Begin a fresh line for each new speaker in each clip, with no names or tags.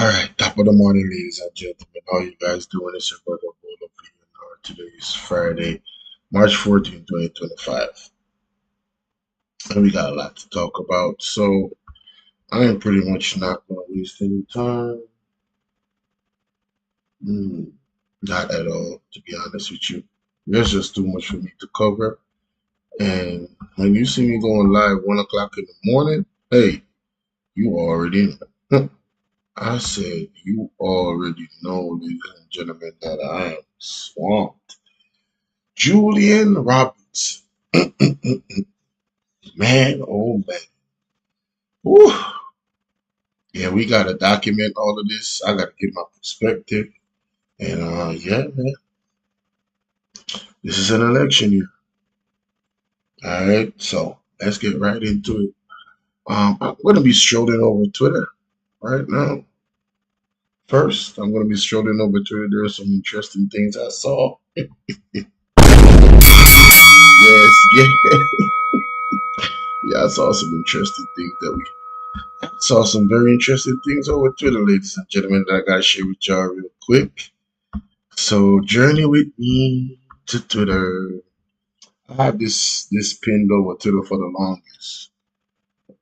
All right, top of the morning, ladies and gentlemen. How you guys doing? It's your brother Bolo V&R. Today is Friday, March 14th, 2025. And we got a lot to talk about. So I am pretty much not going to waste any time. Not at all, to be honest with you. There's just too much for me to cover. And when you see me going live 1 o'clock in the morning, hey, you already know. I said, you already know, ladies and gentlemen, that I am swamped. Julian Roberts. Man, oh man. Whew. Yeah, we got to document all of this. I got to get my perspective. And yeah, man. This is an election year. All right, so let's get right into it. I'm going to be strolling over Twitter right now. First, I'm going to be strolling over Twitter. There are some interesting things I saw. Yes, yeah. Yeah, I saw some interesting things saw some very interesting things over Twitter, ladies and gentlemen, that I gotta share with y'all real quick. So journey with me to Twitter. I have this pinned over Twitter for the longest.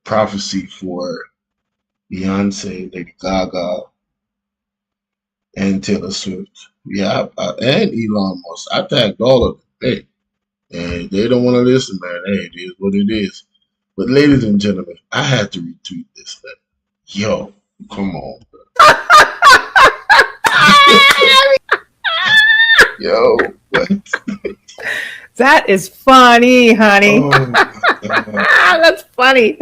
Prophecy for Beyonce, Lady Gaga, and Taylor Swift. Yeah, and Elon Musk. I tagged all of them. Hey, and they don't want to listen, man. Hey, it is what it is. But ladies and gentlemen, I had to retweet this, man. Yo, come on, bro. Yo, what?
That is funny, honey.
Oh my God.
That's funny.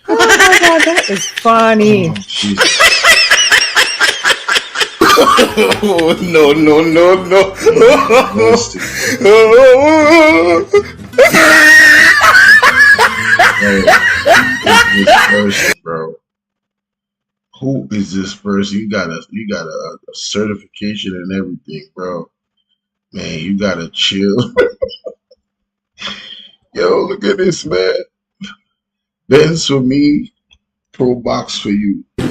Oh my God, that is funny.
Oh, Jesus. Oh, no, no, no, no. Hey, this person, bro. Who is this person? You got a certification and everything, bro. Man, you gotta chill. Yo, look at this, man. Benz for me, Pro Box for you. Oh,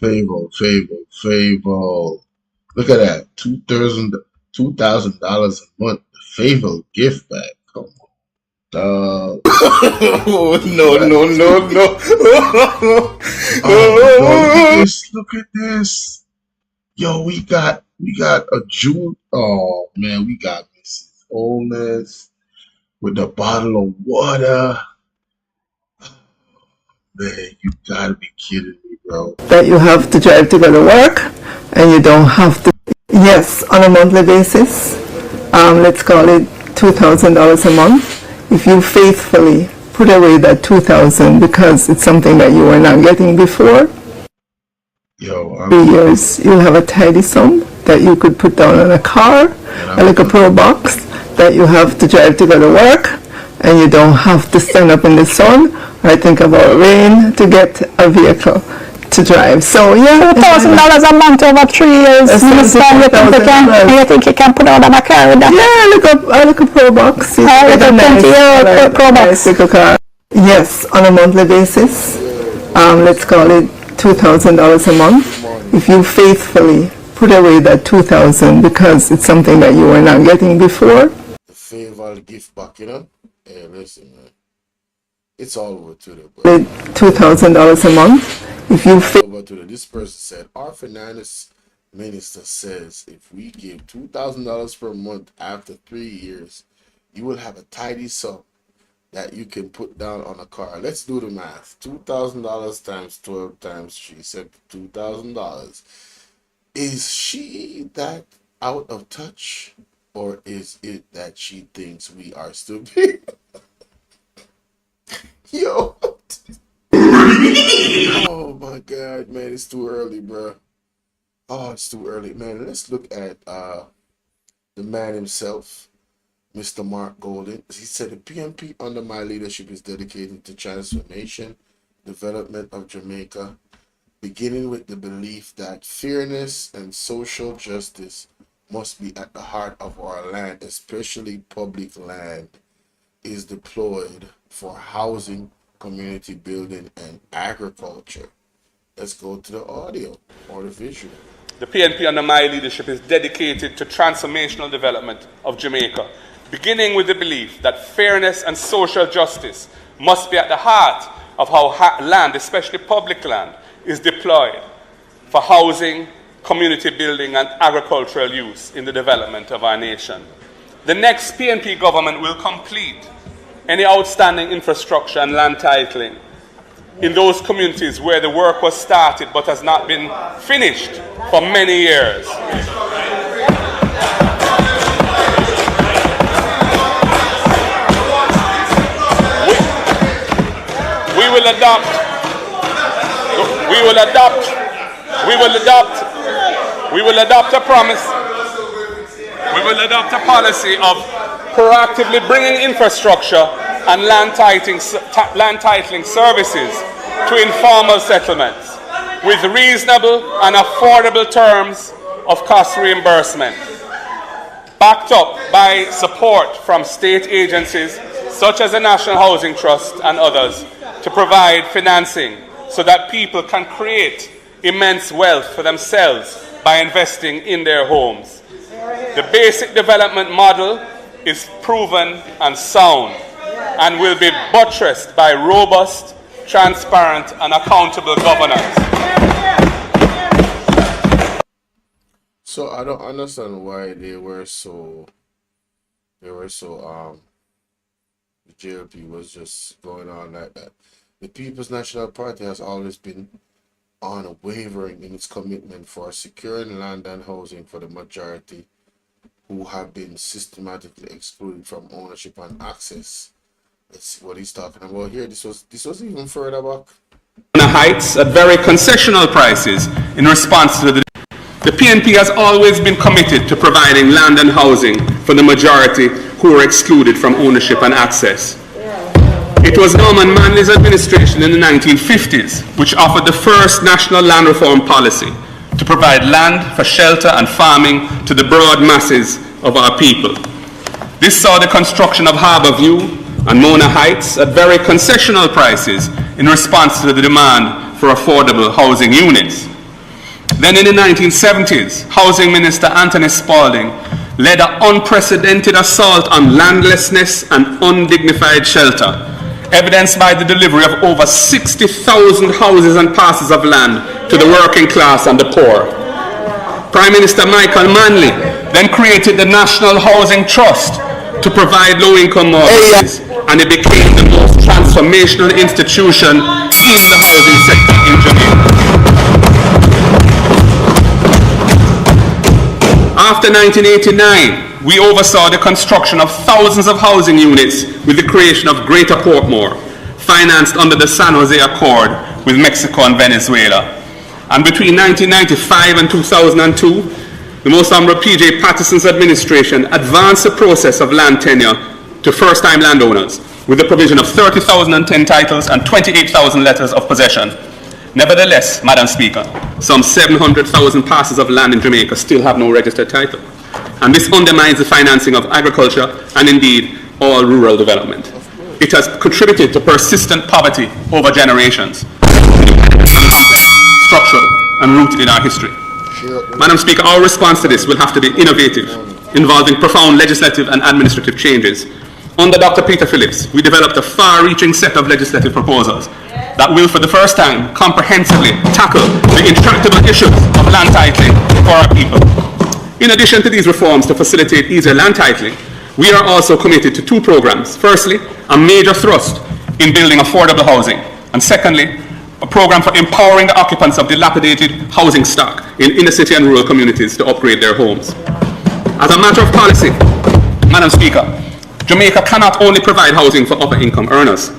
Fable. Look at that. $2,000 a month. Fable gift bag. Come on. Oh, no. Oh, look at this. Yo, we got a June. Oh man, we got Mrs. Holness with a bottle of water. Man, you gotta be kidding me, bro.
That you have to drive to go to work and you don't have to. Yes, on a monthly basis. Let's call it $2,000 a month. If you faithfully put away that $2,000 because it's something that you were not getting before,
Yo,
3 years you'll have a tidy sum that you could put down on a car, a little Pro Box that you have to drive to go to work, and you don't have to stand up in the sun or think about rain to get a vehicle to drive. So yeah,
$2,000 a month over 3 years. You think you can put out on a car with that?
Yeah, a little Pro Box.
A little 20-year Pro Box.
Car. Yes, on a monthly basis. Let's call it $2,000 a month. If you faithfully put away that $2,000 because it's something that you were not getting before.
The favor gift back, you know? Hey, listen, man. It's all over Twitter, bro.
$2,000 a month. If you
over Twitter, this person said, our finance minister says if we give $2,000 per month after 3 years, you will have a tidy sum that you can put down on a car. Let's do the math. $2,000 times 12 times 3, $2,000. Is she that out of touch, or is it that she thinks we are stupid? Yo. Oh my God, man, it's too early, bro. Oh, it's too early, man. Let's look at the man himself, Mr. Mark Golden. He said the PNP under my leadership is dedicated to transformation, development of Jamaica, beginning with the belief that fairness and social justice must be at the heart of our land, especially public land is deployed for housing community building and agriculture. Let's go to the audio or the visual.
The PNP under my leadership is dedicated to transformational development of Jamaica, beginning with the belief that fairness and social justice must be at the heart of how land, especially public land, is deployed for housing, community building and agricultural use in the development of our nation. The next PNP government will complete any outstanding infrastructure and land titling in those communities where the work was started but has not been finished for many years. We will adopt a promise. We will adopt a policy of proactively bringing infrastructure and land titling services to informal settlements with reasonable and affordable terms of cost reimbursement, backed up by support from state agencies such as the National Housing Trust and others to provide financing so that people can create immense wealth for themselves by investing in their homes. The basic development model is proven and sound and will be buttressed by robust, transparent, and accountable governance.
So I don't understand why the JLP was just going on like that. The People's National Party has always been unwavering in its commitment for securing land and housing for the majority who have been systematically excluded from ownership and access. That's what he's talking about here. This was even further back.
Heights at very concessional prices in response to the PNP has always been committed to providing land and housing for the majority who were excluded from ownership and access. It was Norman Manley's administration in the 1950s which offered the first national land reform policy to provide land for shelter and farming to the broad masses of our people. This saw the construction of Harbour View and Mona Heights at very concessional prices in response to the demand for affordable housing units. Then in the 1970s, Housing Minister Anthony Spalding led an unprecedented assault on landlessness and undignified shelter, evidenced by the delivery of over 60,000 houses and parcels of land to the working class and the poor. Prime Minister Michael Manley then created the National Housing Trust to provide low-income mortgages, and it became the most transformational institution in the housing sector in Jamaica. After 1989, we oversaw the construction of thousands of housing units with the creation of Greater Portmore, financed under the San Jose Accord with Mexico and Venezuela. And between 1995 and 2002, the Most Honorable P.J. Patterson's administration advanced the process of land tenure to first-time landowners with the provision of 30,010 titles and 28,000 letters of possession. Nevertheless, Madam Speaker, some 700,000 parcels of land in Jamaica still have no registered title. And this undermines the financing of agriculture and indeed all rural development. It has contributed to persistent poverty over generations, structural and rooted in our history. Madam Speaker, our response to this will have to be innovative, involving profound legislative and administrative changes. Under Dr. Peter Phillips, we developed a far-reaching set of legislative proposals that will, for the first time, comprehensively tackle the intractable issues of land titling for our people. In addition to these reforms to facilitate easier land titling, we are also committed to two programs. Firstly, a major thrust in building affordable housing, and secondly, a program for empowering the occupants of dilapidated housing stock in inner city and rural communities to upgrade their homes. As a matter of policy, Madam Speaker, Jamaica cannot only provide housing for upper income earners.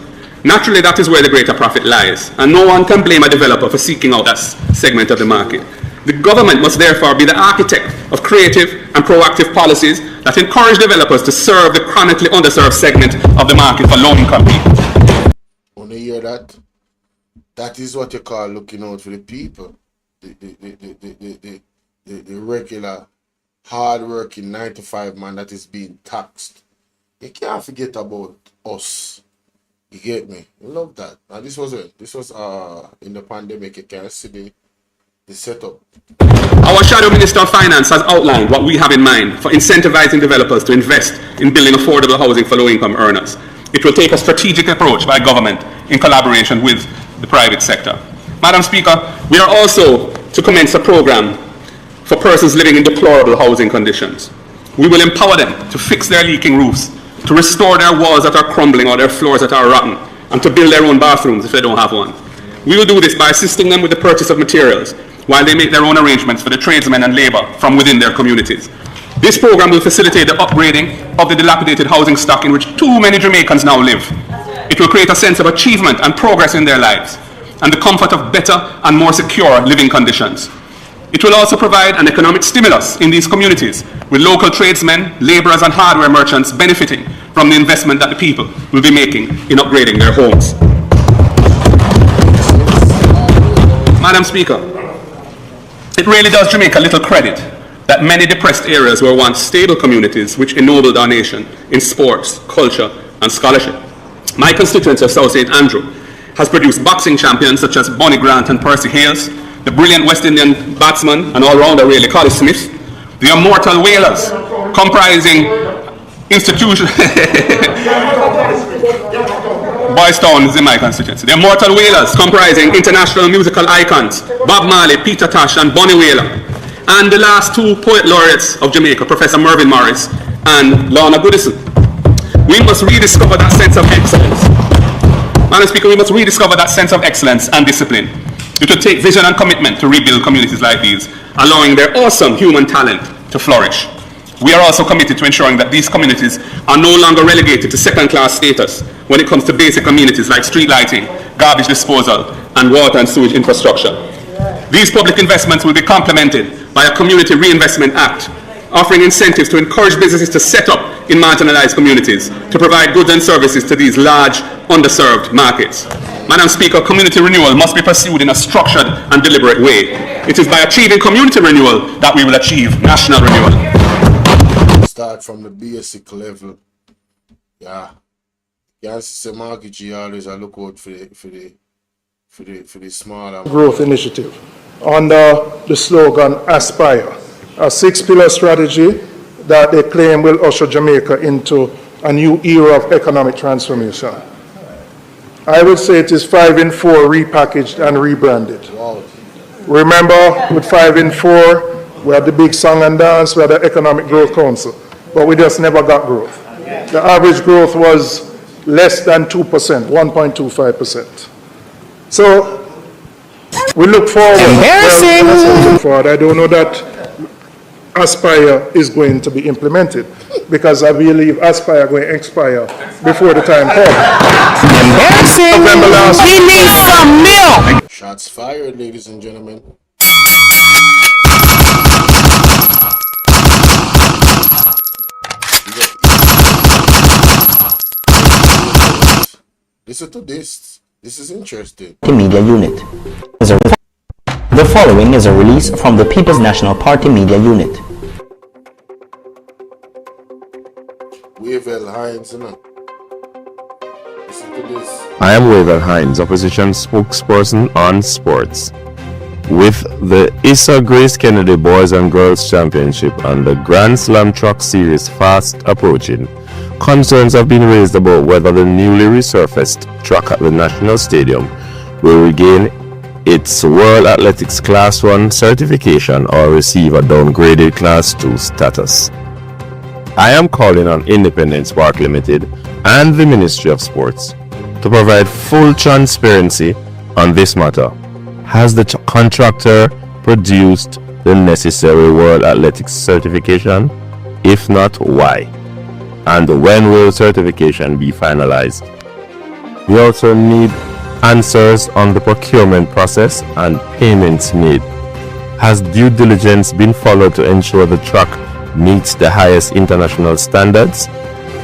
Naturally, that is where the greater profit lies, and no one can blame a developer for seeking out that segment of the market. The government must therefore be the architect of creative and proactive policies that encourage developers to serve the chronically underserved segment of the market for low-income people.
When you hear that, that is what you call looking out for the people. The regular, hard-working 9-to-5 man that is being taxed. You can't forget about us. You get me? I love that. And this was in the pandemic. You can see the setup.
Our Shadow Minister of Finance has outlined what we have in mind for incentivizing developers to invest in building affordable housing for low-income earners. It will take a strategic approach by government in collaboration with the private sector. Madam Speaker, we are also to commence a program for persons living in deplorable housing conditions. We will empower them to fix their leaking roofs, to restore their walls that are crumbling or their floors that are rotten, and to build their own bathrooms if they don't have one. We will do this by assisting them with the purchase of materials while they make their own arrangements for the tradesmen and labour from within their communities. This program will facilitate the upgrading of the dilapidated housing stock in which too many Jamaicans now live. It will create a sense of achievement and progress in their lives and the comfort of better and more secure living conditions. It will also provide an economic stimulus in these communities, with local tradesmen, labourers and hardware merchants benefiting from the investment that the people will be making in upgrading their homes. Madam Speaker, it really does Jamaica little credit that many depressed areas were once stable communities which ennobled our nation in sports, culture and scholarship. My constituency of South St. Andrew has produced boxing champions such as Bonnie Grant and Percy Hales, the brilliant West Indian batsman and all-rounder really Collie Smith, the immortal whalers comprising institution Boys Town is in my constituency. The immortal whalers comprising international musical icons Bob Marley, Peter Tosh and Bonnie Whaler, and the last two poet laureates of Jamaica, Professor Mervyn Morris and Lorna Goodison. We must rediscover that sense of excellence. Madam Speaker, we must rediscover that sense of excellence and discipline. It will take vision and commitment to rebuild communities like these, allowing their awesome human talent to flourish. We are also committed to ensuring that these communities are no longer relegated to second-class status when it comes to basic amenities like street lighting, garbage disposal, and water and sewage infrastructure. These public investments will be complemented by a Community Reinvestment Act, offering incentives to encourage businesses to set up in marginalized communities to provide goods and services to these large, underserved markets. Madam Speaker, community renewal must be pursued in a structured and deliberate way. It is by achieving community renewal that we will achieve national renewal.
Start from the basic level. Yeah. Yes, it's a market you always look out for the smaller
growth initiative under the slogan Aspire, a 6-pillar strategy that they claim will usher Jamaica into a new era of economic transformation. I would say it is 5 in 4 repackaged and rebranded.
Wow.
Remember, with 5 in 4, we had the big song and dance, we had the Economic Growth Council, but we just never got growth. The average growth was less than 2%, 1.25%. So we look forward. Well, I don't know that Aspire is going to be implemented because I believe Aspire going to expire before the time comes. November last.
We need some milk.
Shots fired, ladies and gentlemen. Listen to this. This is interesting.
Media Unit. The following is a release from the People's National Party Media Unit.
Wavell Hines, you know. Listen to this.
I am Wavell Hines, opposition spokesperson on sports. With the Issa Grace Kennedy Boys and Girls Championship and the Grand Slam Track Series fast approaching, concerns have been raised about whether the newly resurfaced track at the National Stadium will regain its World Athletics Class 1 certification or receive a downgraded Class 2 status. I am calling on Independent Spark Limited and the Ministry of Sports to provide full transparency on this matter. Has the contractor produced the necessary World Athletics certification? If not, why? And when will certification be finalized? We also need answers on the procurement process and payments made. Has due diligence been followed to ensure the track meets the highest international standards?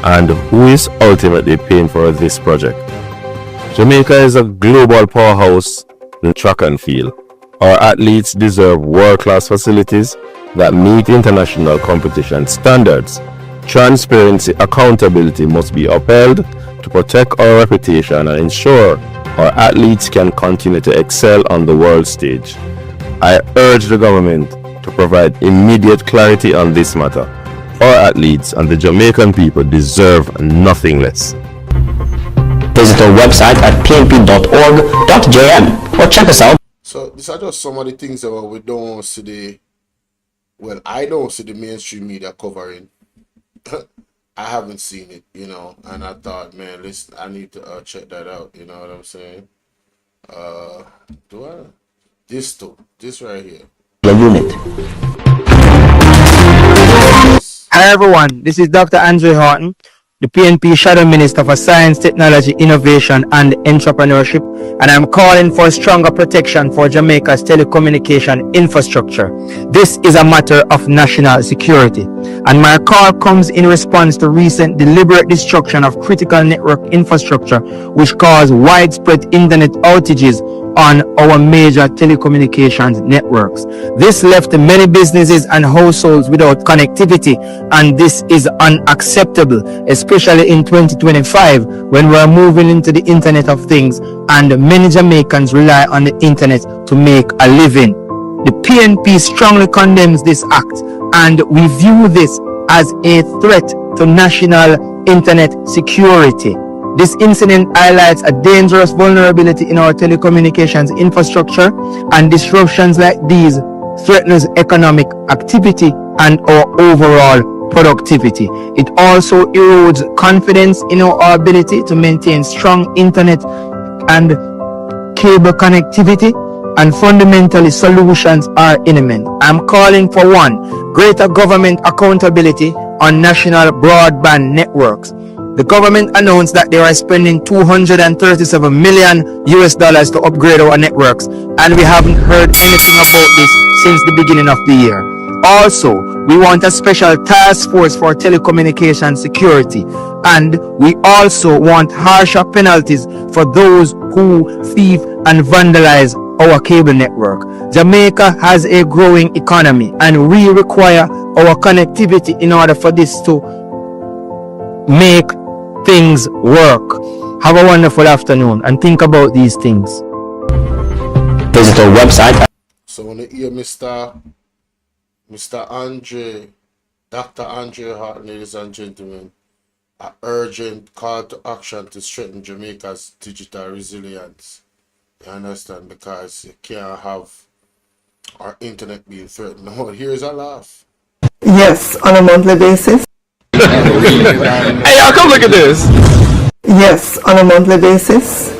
And who is ultimately paying for this project? Jamaica is a global powerhouse in track and field. Our athletes deserve world-class facilities that meet international competition standards. Transparency, accountability must be upheld, to protect our reputation and ensure our athletes can continue to excel on the world stage. I urge the government to provide immediate clarity on this matter. Our athletes and the Jamaican people deserve nothing less.
Visit our website at pnp.org.jm or check us out.
So these are just some of the things that we don't see I don't see the mainstream media covering. I haven't seen it, you know, and I thought, man, listen, I need to check that out, you know what I'm saying? This right here.
The unit.
Hi everyone, this is Dr. Andre Horton, the PNP Shadow Minister for Science, Technology, Innovation and Entrepreneurship, and I'm calling for stronger protection for Jamaica's telecommunication infrastructure. This is a matter of national security, and my call comes in response to recent deliberate destruction of critical network infrastructure, which caused widespread internet outages on our major telecommunications networks. This left many businesses and households without connectivity, and this is unacceptable, especially in 2025 when we are moving into the Internet of Things and many Jamaicans rely on the internet to make a living. The PNP strongly condemns this act, and we view this as a threat to national internet security. This incident highlights a dangerous vulnerability in our telecommunications infrastructure, and disruptions like these threatens economic activity and our overall productivity. It also erodes confidence in our ability to maintain strong internet and cable connectivity, and fundamentally solutions are imminent. I'm calling for one, greater government accountability on national broadband networks. The government announced that they are spending $237 million to upgrade our networks, and we haven't heard anything about this since the beginning of the year. Also, we want a special task force for telecommunication security, and we also want harsher penalties for those who thief and vandalize our cable network. Jamaica has a growing economy, and we require our connectivity in order for this to make things work. Have a wonderful afternoon and think about these things.
Visit our website.
So when you hear Mr. Andre, Dr. Andre Hart, ladies and gentlemen, an urgent call to action to strengthen Jamaica's digital resilience. You understand? Because you can't have our internet being threatened. No, here's a laugh.
Yes, on a monthly basis.
Hey, y'all, come look at this.
Yes, on a monthly basis.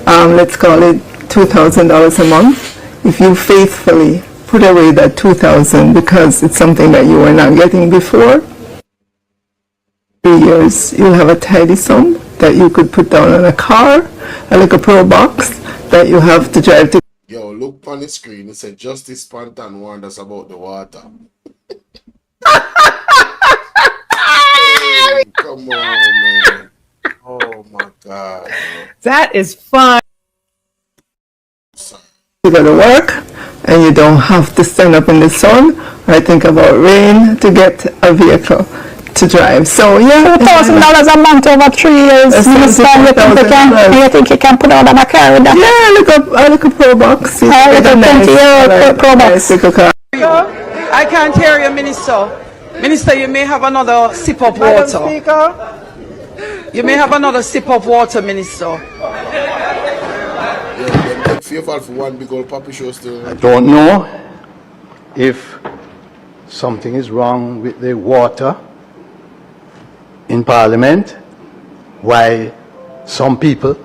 Let's call it $2,000 a month. If you faithfully put away that $2,000 because it's something that you were not getting before, 3 years, you'll have a tidy sum that you could put down on a car, a little pro box that you have to drive to.
Yo, look on the screen. It said Justice Pantan warned us about the water. Hey, come on, man. Oh my God.
That is fun.
You go to work and you don't have to stand up in the sun or think about rain to get a vehicle to drive. So yeah,
$2,000 a month over 3 years. Minister, you think you can put out on a car with that?
Yeah, a little pro box.
A little 20-year pro box.
I can't hear you, Minister. Minister, you may have another sip of water. You may have another sip of water, Minister.
Fearful for one big old puppy show still.
I don't know if something is wrong with the water in Parliament, why some people,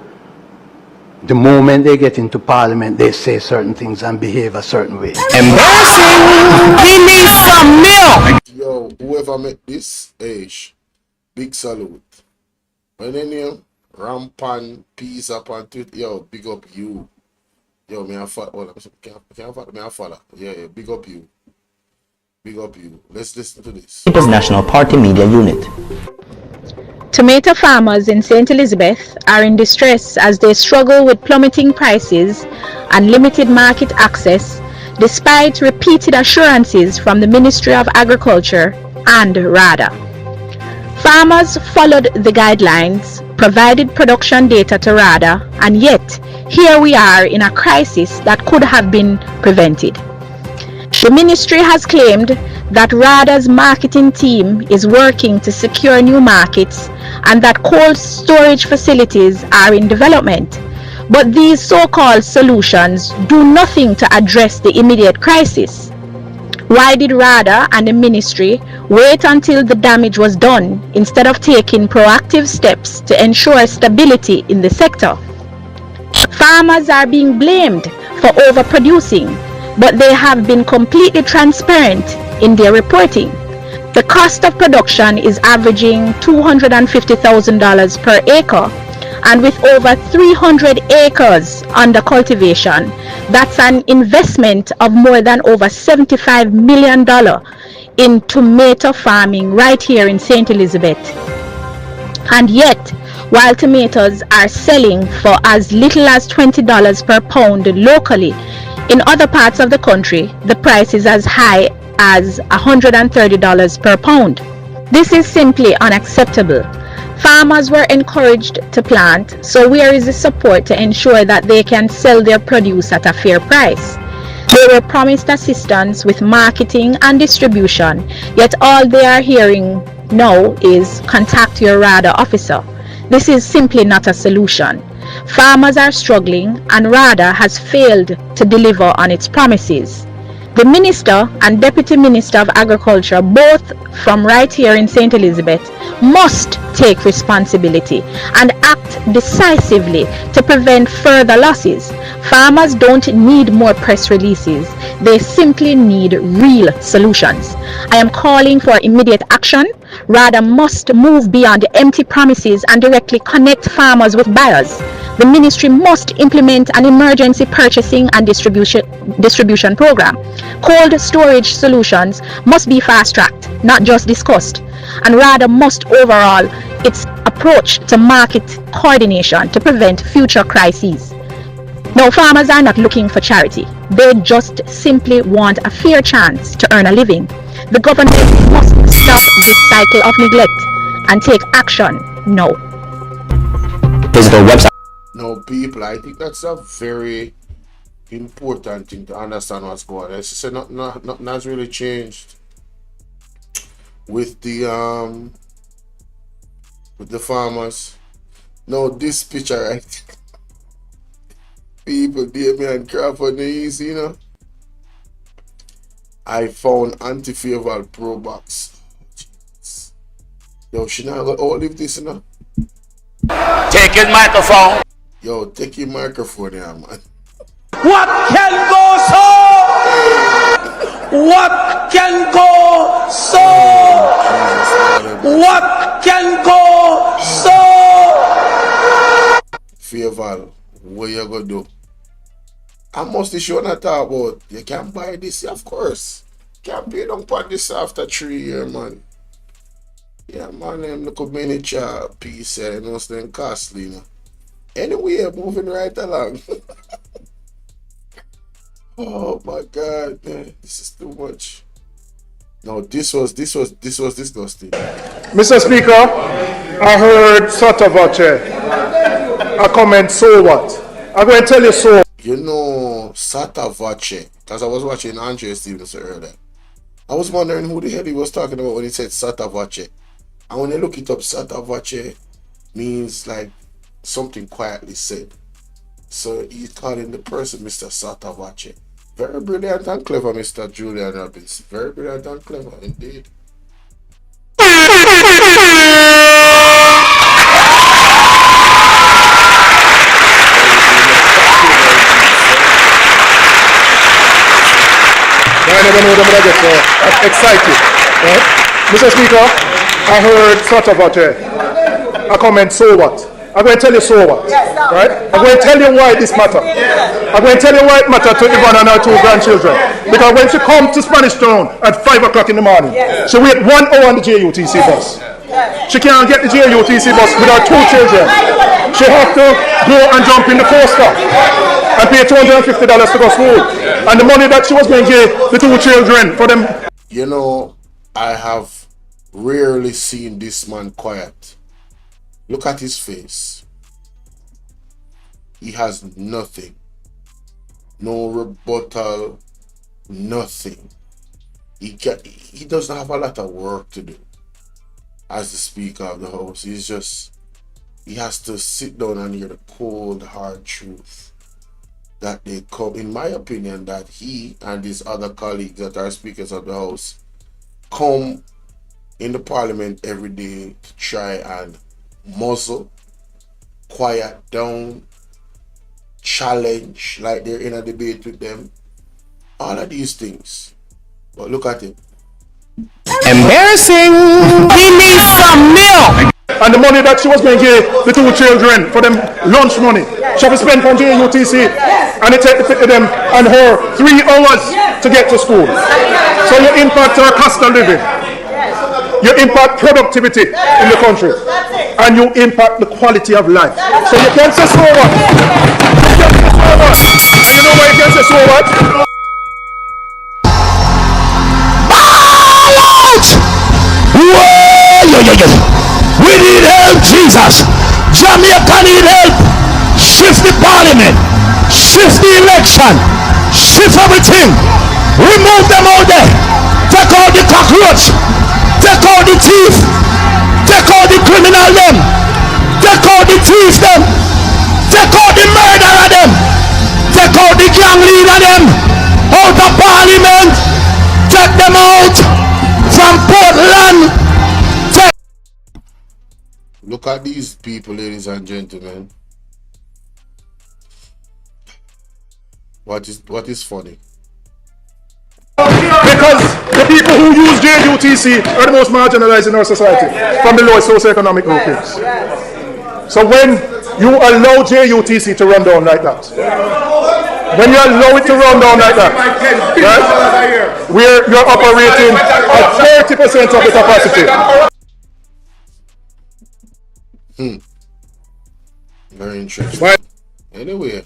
the moment they get into Parliament, they say certain things and behave a certain way.
Embarrassing! He needs some milk!
Yo, whoever made this, big salute. When they name Rampan, Peace up on Twitter, yo, big up you. Yo, may I follow? May I follow? Yeah, big up you. Big up you. Let's listen to this.
People's National Party Media Unit.
Tomato farmers in St. Elizabeth are in distress as they struggle with plummeting prices and limited market access, despite repeated assurances from the Ministry of Agriculture and RADA. Farmers followed the guidelines provided production data to RADA, and yet here we are in a crisis that could have been prevented. The ministry has claimed that RADA's marketing team is working to secure new markets and that cold storage facilities are in development. But these so-called solutions do nothing to address the immediate crisis. Why did RADA and the ministry wait until the damage was done instead of taking proactive steps to ensure stability in the sector? Farmers are being blamed for overproducing, but they have been completely transparent in their reporting. The cost of production is averaging $250,000 per acre, and with over 300 acres under cultivation, that's an investment of more than over $75 million in tomato farming right here in St. Elizabeth. And yet, while tomatoes are selling for as little as $20 per pound locally, in other parts of the country, the price is as high as $130 per pound. This is simply unacceptable. Farmers were encouraged to plant, so where is the support to ensure that they can sell their produce at a fair price? They were promised assistance with marketing and distribution, yet all they are hearing now is contact your RADA officer. This is simply not a solution. Farmers are struggling and RADA has failed to deliver on its promises. The Minister and Deputy Minister of Agriculture, both from right here in St. Elizabeth, must take responsibility and act decisively to prevent further losses. Farmers don't need more press releases. They simply need real solutions. I am calling for immediate action. RADA must move beyond empty promises and directly connect farmers with buyers. The ministry must implement an emergency purchasing and distribution program. Cold storage solutions must be fast-tracked, not just discussed. And RADA must overhaul its approach to market coordination to prevent future crises. Now, farmers are not looking for charity. They just simply want a fair chance to earn a living. The government must stop this cycle of neglect and take action now.
Visit our website.
No, people, I think that's a very important thing to understand what's going on. As I said, nothing has really changed with the farmers. Now, this picture, right? People, Damien Crawford, easy, you know. I found anti-Bawwl Pro Box. Yo, she not gonna outlive this, you know.
Take his microphone.
Yo, take your microphone here, man.
What can go so? What can go so? What can go so?
Bawwl, what you gonna do? I must show not talk about. You can buy this, of course. Can't pay down for this after 3 years, man. Yeah, man, them look a miniature piece, you know, it's then costly, you know. Anyway, moving right along. Oh my God, man, this is too much. No, this was disgusting.
Mr. Speaker, I heard sotto voce a comment, so what? I'm going to tell you so.
You know, sotto voce, because I was watching Andre Stevenson earlier. I was wondering who the hell he was talking about when he said sotto voce. And when I look it up, sotto voce means like something quietly said. So he's calling the person Mr. Sotto voce. Very brilliant and clever, Mr. Julian Robbins. Very brilliant and clever indeed.
I never know them when I get so excited. Right? Mr. Speaker, I heard sotto voce a comment, so what? I'm going to tell you so what, right? I'm going to tell you why this matter. I'm going to tell you why it matter to Yvonne and her 2 grandchildren. Because when she come to Spanish Town at 5 o'clock in the morning, she wait 1 hour on the JUTC bus. She can't get the JUTC bus with her 2 children. She have to go and jump in the coaster and pay $250 to go to school. And the money that she was going to give the 2 children for them.
You know, I have rarely seen this man quiet. Look at his face. He has nothing. No rebuttal, nothing. He doesn't have a lot of work to do as the Speaker of the House. He has to sit down and hear the cold, hard truth that they come, in my opinion, that he and his other colleagues that are Speakers of the House come in the Parliament every day to try and muzzle, quiet down, challenge, like they're in a debate with them. All of these things. But look at him.
Embarrassing! We need some milk!
And the money that she was going to give the two children for them lunch money, she have to spend on JUTC, and it take them and her 3 hours to get to school. So you impact our cost of living, you impact productivity in the country, and you impact the quality of life. So you can't say so what. You can't say so what. And you know why you can't say so what?
Ball out! Whoa! We need help, Jesus. Jamaica need help. Shift the parliament. Shift the election. Shift everything. Remove them out there. Take out the cockroach. Take out the thief. Take out the criminal them. Take out the thief them. Take out the murderer them. Take out the gang leader them. Out of parliament. Take them out from Portland.
Look at these people, ladies and gentlemen. What is funny?
Because the people who use JUTC are the most marginalized in our society, from the lowest socioeconomic groupings. So when you allow JUTC to run down like that, when you allow it to run down like that, right, where you're operating at 30% of the capacity.
Very interesting. Anyway,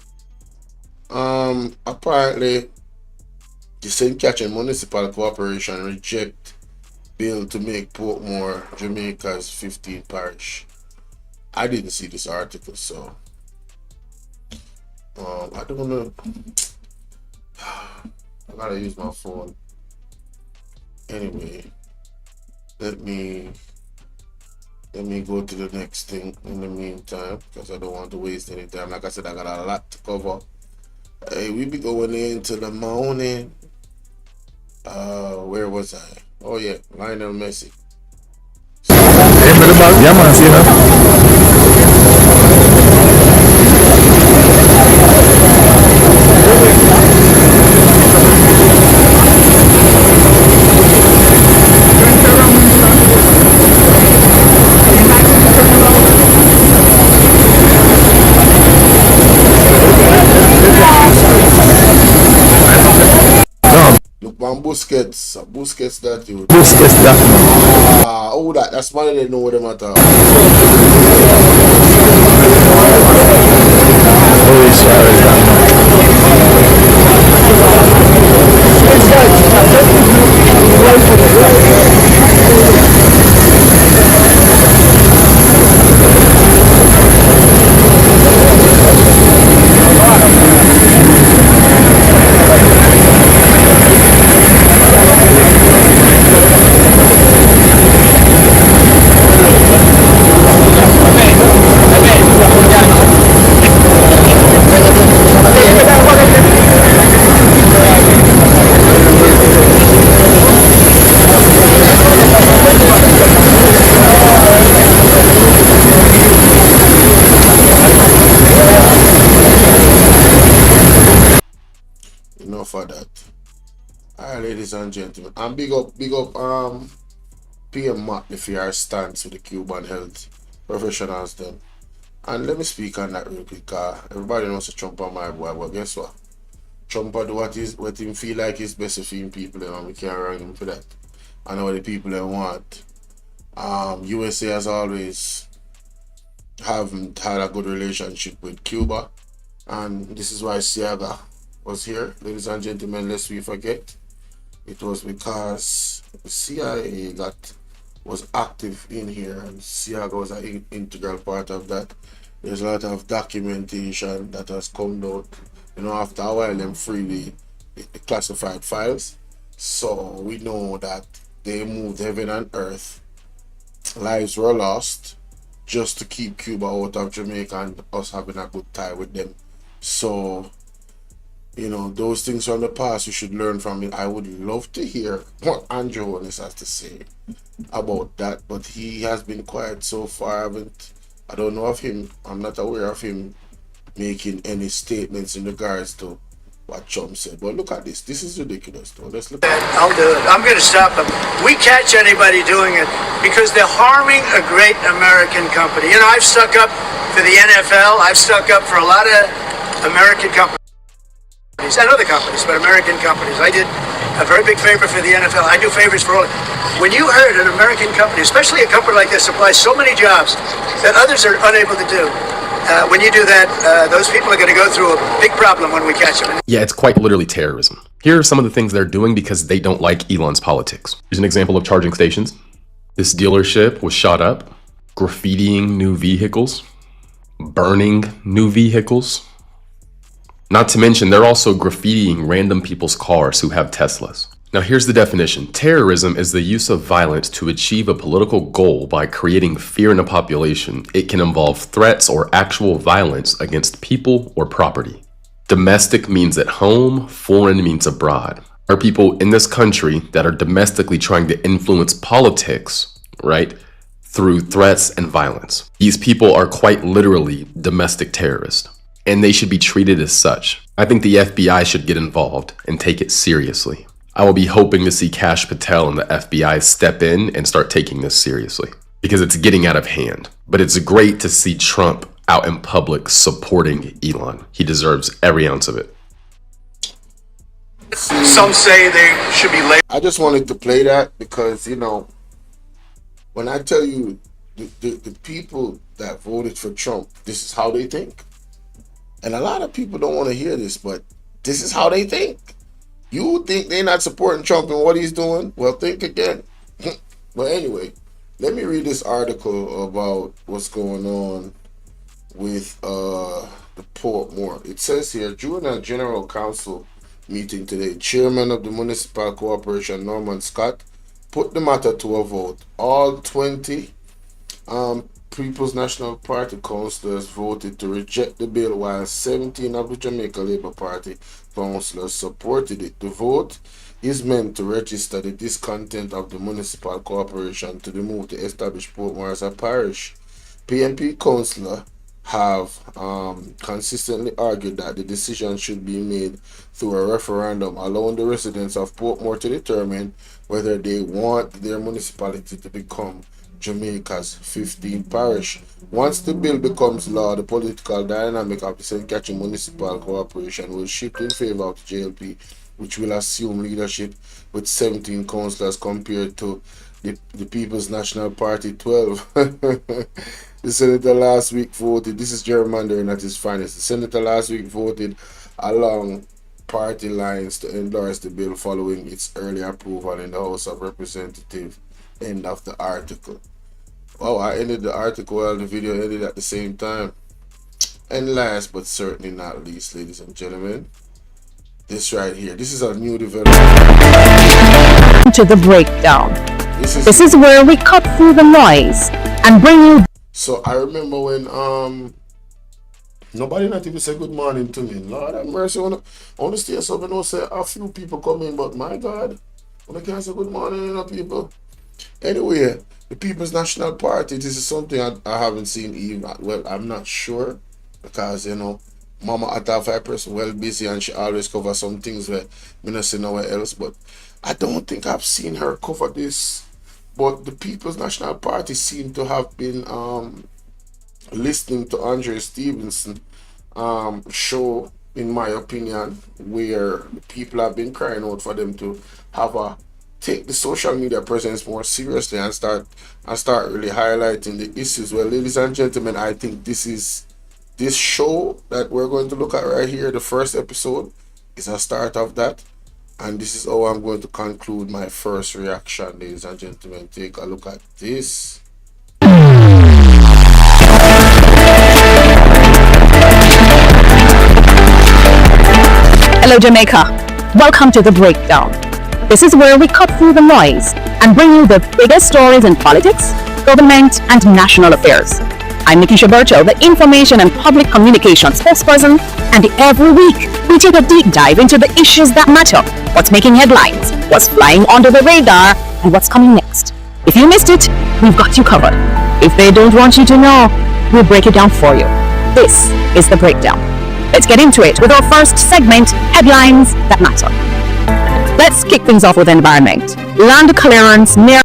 apparently the St. Catherine Municipal Corporation reject bill to make Portmore Jamaica's 15th parish. I didn't see this article, so I don't know. I gotta use my phone. Anyway, let me go to the next thing in the meantime, because I don't want to waste any time. Like I said, I got a lot to cover. Hey, we be going into the morning. Where was I? Oh yeah, Lionel Messi. Look, Busquets that you.
Busquets that.
Oh, that's why they know what them at all.
Oh,
Enough of that. Alright, ladies and gentlemen, and big up PM Matt if you are stance with the Cuban health professionals then. And let me speak on that real quick. Everybody knows to Trump on my boy, but guess what? Trump do what him feel like is best for him people, and we can't wrong him for that. I know what the people they want. USA has always haven't had a good relationship with Cuba, and this is why Siaga was here. Ladies and gentlemen, lest we forget, it was because the CIA got was active in here, and Siaga was an integral part of that. There's a lot of documentation that has come out. After a while, them free the classified files. So we know that they moved heaven and earth. Lives were lost just to keep Cuba out of Jamaica and us having a good time with them. So, those things from the past, you should learn from it. I would love to hear what Andrew Holness has to say about that, but he has been quiet so far. I don't know of him. I'm not aware of him making any statements in regards to what Trump said. But look at this. This is ridiculous, though. Let's look at it.
I'll do it. I'm going to stop them. We catch anybody doing it because they're harming a great American company. I've stuck up for the NFL. I've stuck up for a lot of American companies and other companies, but American companies. I did a very big favor for the NFL. I do favors for all. When you heard an American company, especially a company like this, supplies so many jobs that others are unable to do, when you do that, those people are going to go through a big problem when we catch them.
Yeah, it's quite literally terrorism. Here are some of the things they're doing because they don't like Elon's politics. Here's an example of charging stations. This dealership was shot up, graffitiing new vehicles, burning new vehicles. Not to mention, they're also graffitiing random people's cars who have Teslas. Now here's the definition. Terrorism is the use of violence to achieve a political goal by creating fear in a population. It can involve threats or actual violence against people or property. Domestic means at home, foreign means abroad. There are people in this country that are domestically trying to influence politics, right, through threats and violence. These people are quite literally domestic terrorists, and they should be treated as such. I think the FBI should get involved and take it seriously. I will be hoping to see Kash Patel and the FBI step in and start taking this seriously because it's getting out of hand. But it's great to see Trump out in public supporting Elon. He deserves every ounce of it.
Some say they should be labeled.
I just wanted to play that because, when I tell you the people that voted for Trump, this is how they think. And a lot of people don't want to hear this, but this is how they think. You think they're not supporting Trump and what he's doing? Well, think again. But anyway, let me read this article about what's going on with the Portmore. It says here, during a general council meeting today, chairman of the Municipal Corporation, Norman Scott, put the matter to a vote. All 20 People's National Party councillors voted to reject the bill, while 17 of the Jamaica Labour Party councillors supported it. The vote is meant to register the discontent of the municipal corporation to the move to establish Portmore as a parish. PNP councillors have consistently argued that the decision should be made through a referendum, allowing the residents of Portmore to determine whether they want their municipality to become Jamaica's 15th parish. Once the bill becomes law, the political dynamic of the St. Catherine Municipal Corporation will shift in favor of the JLP, which will assume leadership with 17 councillors compared to the People's National Party 12. The senator last week voted, this is gerrymandering at its finest, the senator last week voted along party lines to endorse the bill following its early approval in the House of Representatives. End of the article. Oh, I ended the article while the video ended at the same time. And last but certainly not least, ladies and gentlemen, this right here. This is a new development.
To the breakdown. This is where we cut through the noise and bring you.
So I remember when nobody not even say good morning to me. Lord have mercy. On the stairs up and I say a few people come in, but my God, when I can't say good morning, people. Anyway, the People's National Party, this is something I haven't seen even. Well, I'm not sure because, Mama at our 5% well busy and she always cover some things where me not see nowhere else. But I don't think I've seen her cover this. But the People's National Party seem to have been listening to Andre Stevenson show, in my opinion, where people have been crying out for them to take the social media presence more seriously and start really highlighting the issues. Well, ladies and gentlemen, I think this show that we're going to look at right here, the first episode, is a start of that. And this is how I'm going to conclude my first reaction, ladies and gentlemen. Take a look at this.
Hello, Jamaica. Welcome to The Breakdown. This is where we cut through the noise and bring you the biggest stories in politics, government, and national affairs. I'm Nikki Shaberto, the Information and Public Communications spokesperson, and every week we take a deep dive into the issues that matter, what's making headlines, what's flying under the radar, and what's coming next. If you missed it, we've got you covered. If they don't want you to know, we'll break it down for you. This is The Breakdown. Let's get into it with our first segment, Headlines That Matter. Let's kick things off with environment. Land clearance near...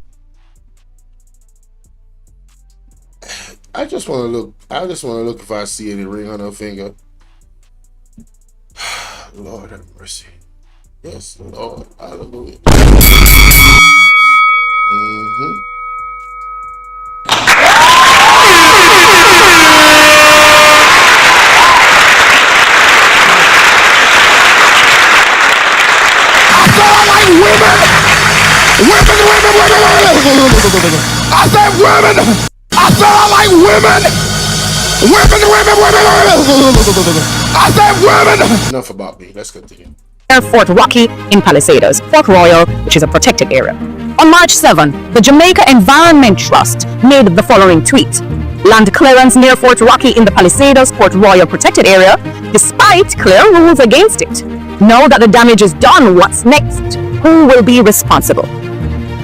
I just want to look if I see any ring on her finger. Lord have mercy. Yes, Lord. Hallelujah.
I said women. I said I like women. I said women.
Enough about me. Let's continue.
Fort Rocky in Palisados, Port Royal, which is a protected area. On March 7, the Jamaica Environment Trust made the following tweet. Land clearance near Fort Rocky in the Palisados, Port Royal protected area, despite clear rules against it. Now that the damage is done, what's next? Who will be responsible?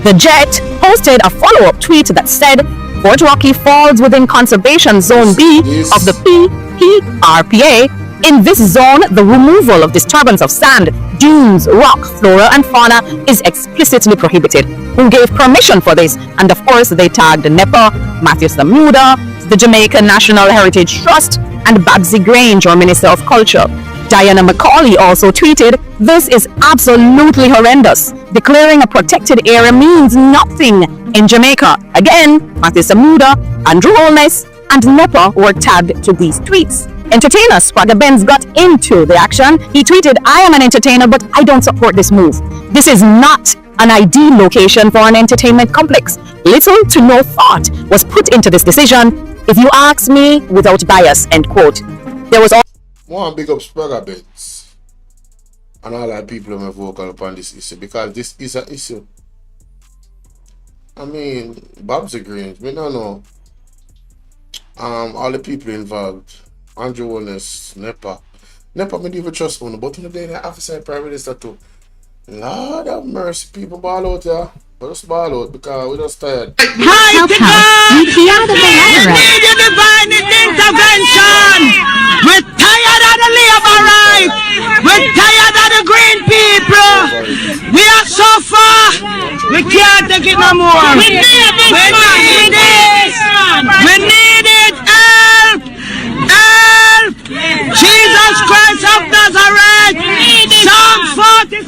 The Jet posted a follow-up tweet that said, Fort Rocky falls within Conservation Zone B of the PPRPA. In this zone, the removal of disturbance of sand, dunes, rock, flora, and fauna is explicitly prohibited. Who gave permission for this? And of course, they tagged NEPA, Matthew Samuda, the Jamaica National Heritage Trust, and Babsy Grange, our Minister of Culture. Diana McCauley also tweeted, "This is absolutely horrendous. Declaring a protected area means nothing in Jamaica." Again, Matthew Samuda, Andrew Holness, and NEPA were tagged to these tweets. Entertainer Swagger Benz got into the action. He tweeted, "I am an entertainer, but I don't support this move. This is not an ideal location for an entertainment complex. Little to no thought was put into this decision, if you ask me, without bias," end quote. There was
One big up Swagger Benz and all that people who are vocal upon this issue, because this is an issue. I mean, Babsy Grange, we don't know. All the people involved. Andrew Holness, NEPA, me don't even trust one, but in the day the officer and Prime Minister too. Lord have mercy, people ball out here. But just ball out because we're just tired.
Hi, we need your divine intervention. We're tired of the labor right. We're tired of the green people. We are so far. We can't take it no more. We need this. We need it. Help. Help. Jesus Christ of Nazareth. Psalm 46.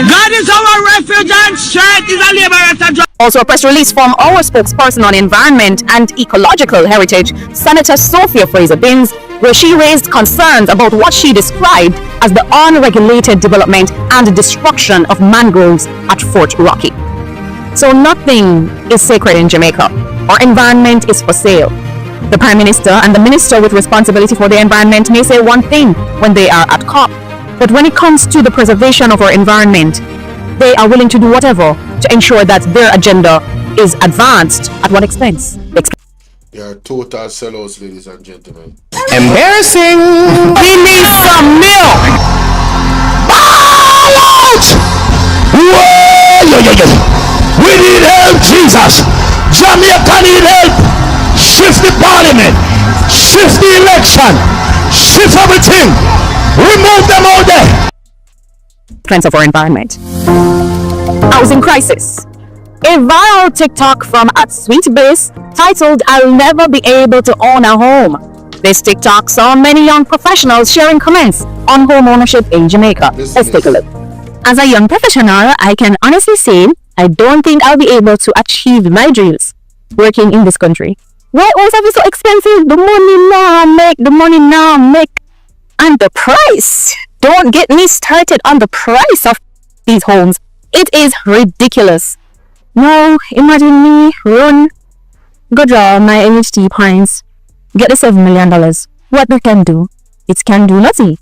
God is our refuge and strength, is a liberator.
Also a press release from our spokesperson on environment and ecological heritage, Senator Sophia Fraser-Binns, where she raised concerns about what she described as the unregulated development and destruction of mangroves at Fort Rocky. So nothing is sacred in Jamaica. Our environment is for sale. The Prime Minister and the Minister with responsibility for the environment may say one thing when they are at COP, but when it comes to the preservation of our environment, they are willing to do whatever to ensure that their agenda is advanced. At what expense?
They are total sellouts, ladies and gentlemen.
Embarrassing. We need some milk. Ball out. We need help, Jesus. Jamaica need help. Shift the parliament. Shift the election. Shift everything. Remove them all there.
Of our environment. Housing crisis. A viral TikTok from @SweetBass titled "I'll never be able to own a home." This TikTok saw many young professionals sharing comments on home ownership in Jamaica. Let's take a look. As a young professional, I can honestly say I don't think I'll be able to achieve my dreams working in this country. Why homes are so expensive? The money now make, and the price. Don't get me started on the price of these homes. It is ridiculous. Now, imagine me run, go draw my NHT points, get the $7 million. What they can do? It can do nothing.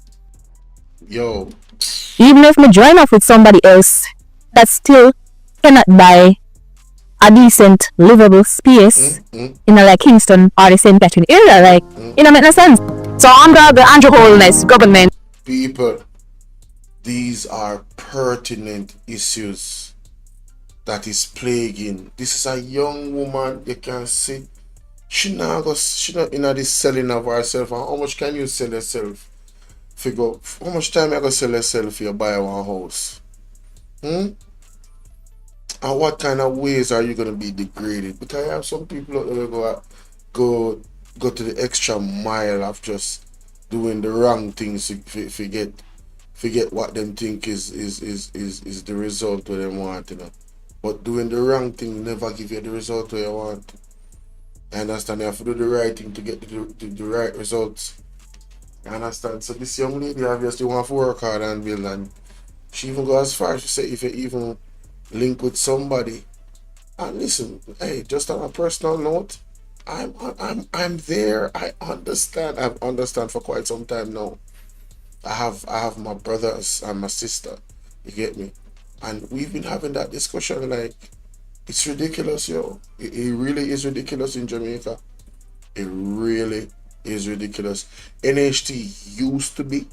Yo.
Even if me join up with somebody else that still cannot buy a decent livable space in a like Kingston or the St. Catherine area, like it don't make no sense. So under the Andrew Holness government,
people, these are pertinent issues that is plaguing. This is a young woman. You can see she not in this selling of herself. And how much can you sell yourself? Figure how much time you gonna sell yourself if you buy one house? And what kind of ways are you gonna be degraded? Because I have some people out there go to the extra mile of just doing the wrong things to forget what them think is the result what they want, you know. But doing the wrong thing never give you the result what you want. I understand you have to do the right thing to get the right results. I understand. So this young lady obviously want to work hard and build, and she even go as far as to say if you even link with somebody. And listen, hey, just on a personal note, I'm there. I understand. I've understand for quite some time now. I have my brothers and my sister. You get me? And we've been having that discussion. Like, it's ridiculous, yo. It really is ridiculous in Jamaica. It really is ridiculous. NHT used to be,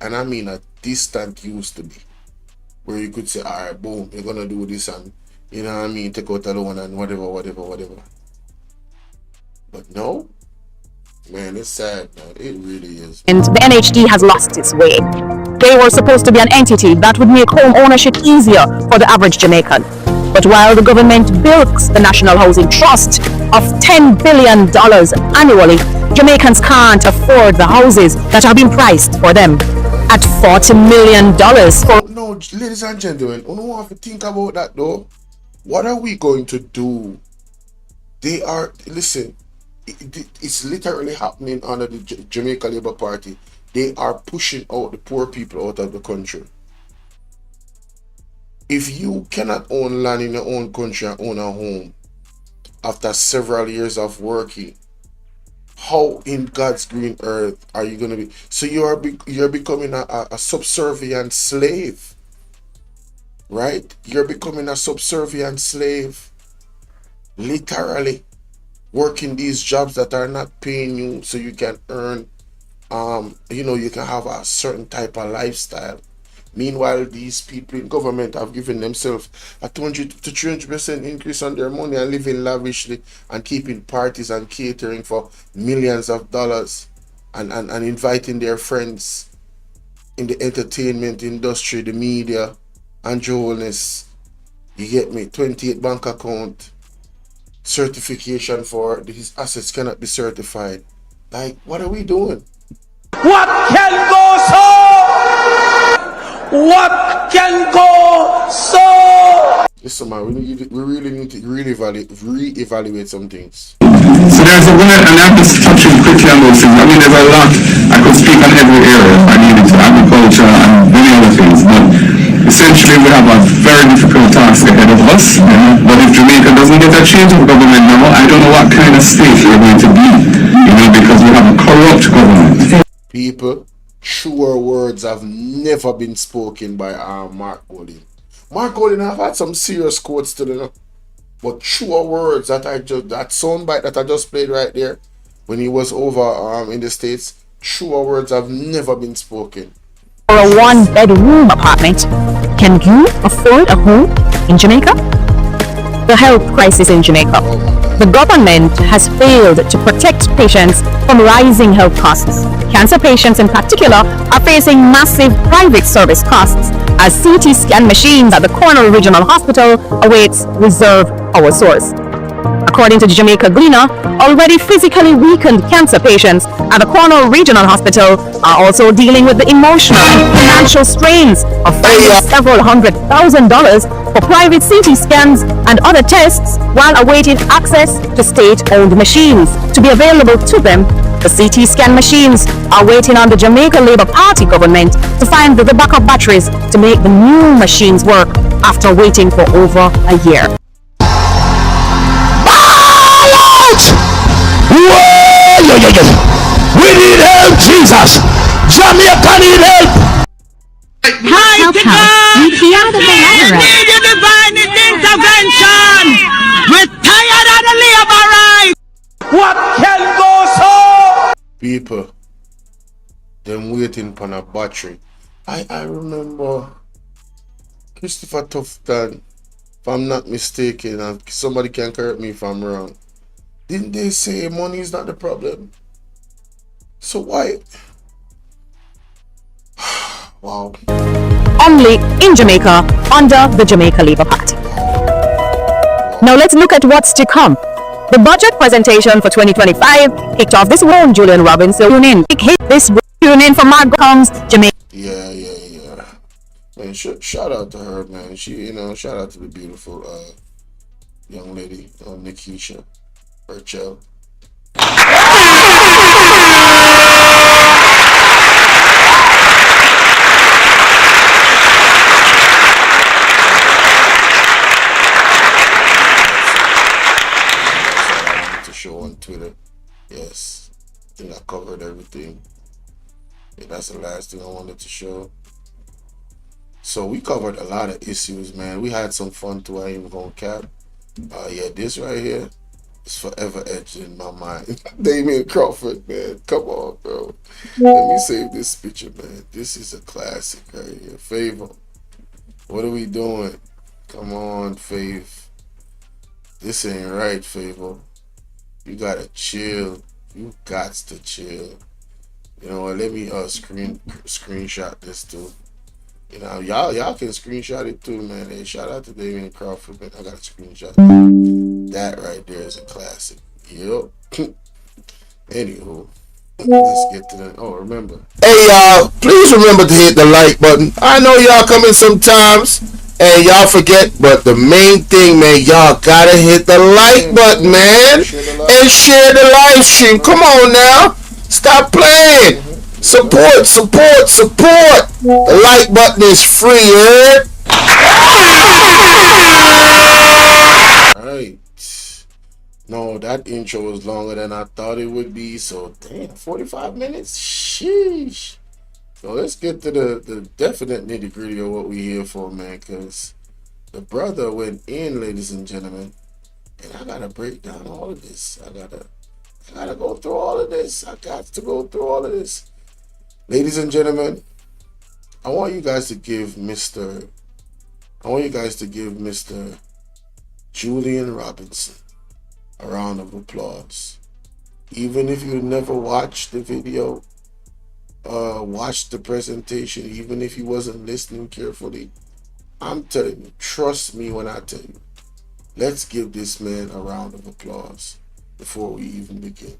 and I mean a distant used to be, where you could say, all right, boom, you're gonna do this, and you know what I mean, take out a loan and whatever. But no, man, it's sad, man. It really is.
and the NHD has lost its way. They were supposed to be an entity that would make home ownership easier for the average Jamaican. But while the government bilks the National Housing Trust of $10 billion annually, Jamaicans can't afford the houses that have been priced for them at $40 million.
No, ladies and gentlemen, you don't have to think about that though. What are we going to do? They are, listen, it's literally happening under the Jamaica Labour Party. They are pushing out the poor people out of the country. If you cannot own land in your own country and own a home after several years of working, how in God's green earth are you going to be? So you're becoming a subservient slave, right? You're becoming a subservient slave, literally working these jobs that are not paying you so you can earn, you can have a certain type of lifestyle. Meanwhile, these people in government have given themselves a 200 to 300% increase on their money and living lavishly and keeping parties and catering for millions of dollars and inviting their friends in the entertainment industry, the media, and Joelness. You get me? 28 bank account, certification for these assets cannot be certified. Like, what are we doing?
What can go so? What can go so?
Listen, man, we really need to reevaluate some things.
So there's a way, and I'm just touching quickly on those things. I mean, there's a lot. I could speak on every area if I needed to, agriculture and many other things. But essentially, we have a very difficult task ahead of us. But if Jamaica doesn't get a change of government now, I don't know what kind of state we're going to be. Because we have a corrupt government.
People, truer words have never been spoken by Mark Golding. Mark Golding have had some serious quotes today, but truer words that soundbite that I just played right there when he was over in the States, truer words have never been spoken.
For a one-bedroom apartment, can you afford a home in Jamaica? The health crisis in Jamaica. The government has failed to protect patients from rising health costs. Cancer patients in particular are facing massive private service costs as CT scan machines at the Cornwall Regional Hospital awaits reserve power source. According to the Jamaica Gleaner, already physically weakened cancer patients at the Cornwall Regional Hospital are also dealing with the emotional and financial strains of finding several $100,000 for private CT scans and other tests while awaiting access to state-owned machines to be available to them The CT scan machines are waiting on the Jamaica Labour Party government to find the backup batteries to make the new machines work after waiting for over a year.
We need help, Jesus. Jamaica need help.
Help us. We hear the
We need
your divine intervention. We're tired of the labor rights.
What can go so?
People, them waiting for a battery. I remember Christopher Tufton, if I'm not mistaken, and somebody can correct me if I'm wrong. Didn't they say money is not the problem? So why? Wow.
Only in Jamaica under the Jamaica Labour Party. Now let's look at what's to come. The budget presentation for 2025 kicked off this one. Julian Robinson hit this union for Margot's Jamaica.
Yeah. Man, shout out to her, man. She, shout out to the beautiful young lady, Nikisha Burchell. Show on Twitter. Yes, I think I covered everything. Yeah, that's the last thing I wanted to show. So we covered a lot of issues, man. We had some fun too. I ain't even gonna cap. Yeah, this right here is forever etched in my mind. Damian Crawford, man. Come on, bro. Let me save this picture, man. This is a classic right here. Favor, what are we doing? Come on, Fav. This ain't right, Favor. You gotta chill. You gots to chill. You know what? Let me screenshot this too. Y'all can screenshot it too, man. Hey, shout out to Damian Crawford, man. I got a screenshot. That right there is a classic. Yep. Anywho, let's get to that. Oh, remember. Hey y'all, please remember to hit the like button. I know y'all come in sometimes and y'all forget, but the main thing, man, y'all gotta hit the like button, man, and share the live stream. Come on now, stop playing. Support. The like button is free, eh? Alright. No, that intro was longer than I thought it would be, so damn, 45 minutes? Sheesh. So let's get to the definite nitty gritty of what we here for, man, because the brother went in, ladies and gentlemen, and I gotta break down all of this. I gotta go through all of this. I got to go through all of this. Ladies and gentlemen, I want you guys to give Mr. Julian Robinson a round of applause. Even if you never watched the video, watched the presentation, even if you wasn't listening carefully, I'm telling you, trust me when I tell you, let's give this man a round of applause before we even begin.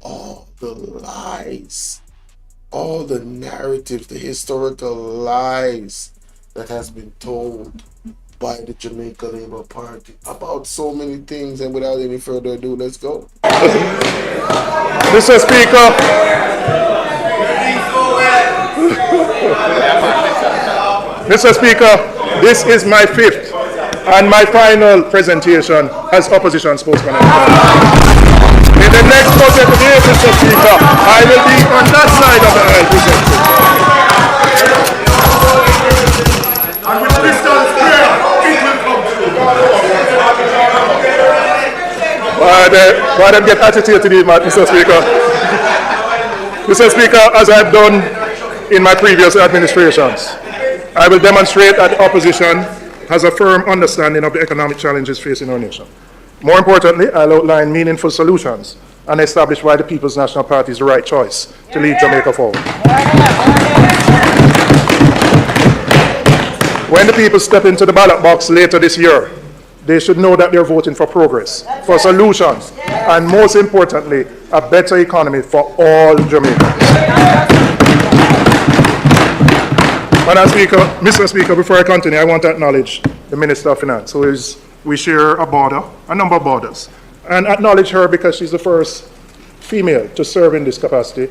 All the lies, all the narratives, the historical lies that has been told by the Jamaica Labour Party about so many things. And without any further ado, let's go.
Mr. Speaker, Mr. Speaker, this is my fifth and my final presentation as opposition spokesman. In the next budget debate, Mr. Speaker, I will be on that side of the aisle presenting. And with distance clear, it will come true. Why them get agitated, Mr. Speaker? Mr. Speaker, as I've done in my previous administrations, I will demonstrate that the opposition has a firm understanding of the economic challenges facing our nation. More importantly, I'll outline meaningful solutions and establish why the People's National Party is the right choice to lead Jamaica forward. When the people step into the ballot box later this year, they should know that they're voting for progress, for solutions, and most importantly, a better economy for all Jamaicans. Mr. Speaker, before I continue, I want to acknowledge the Minister of Finance, we share a number of borders, and acknowledge her because she's the first female to serve in this capacity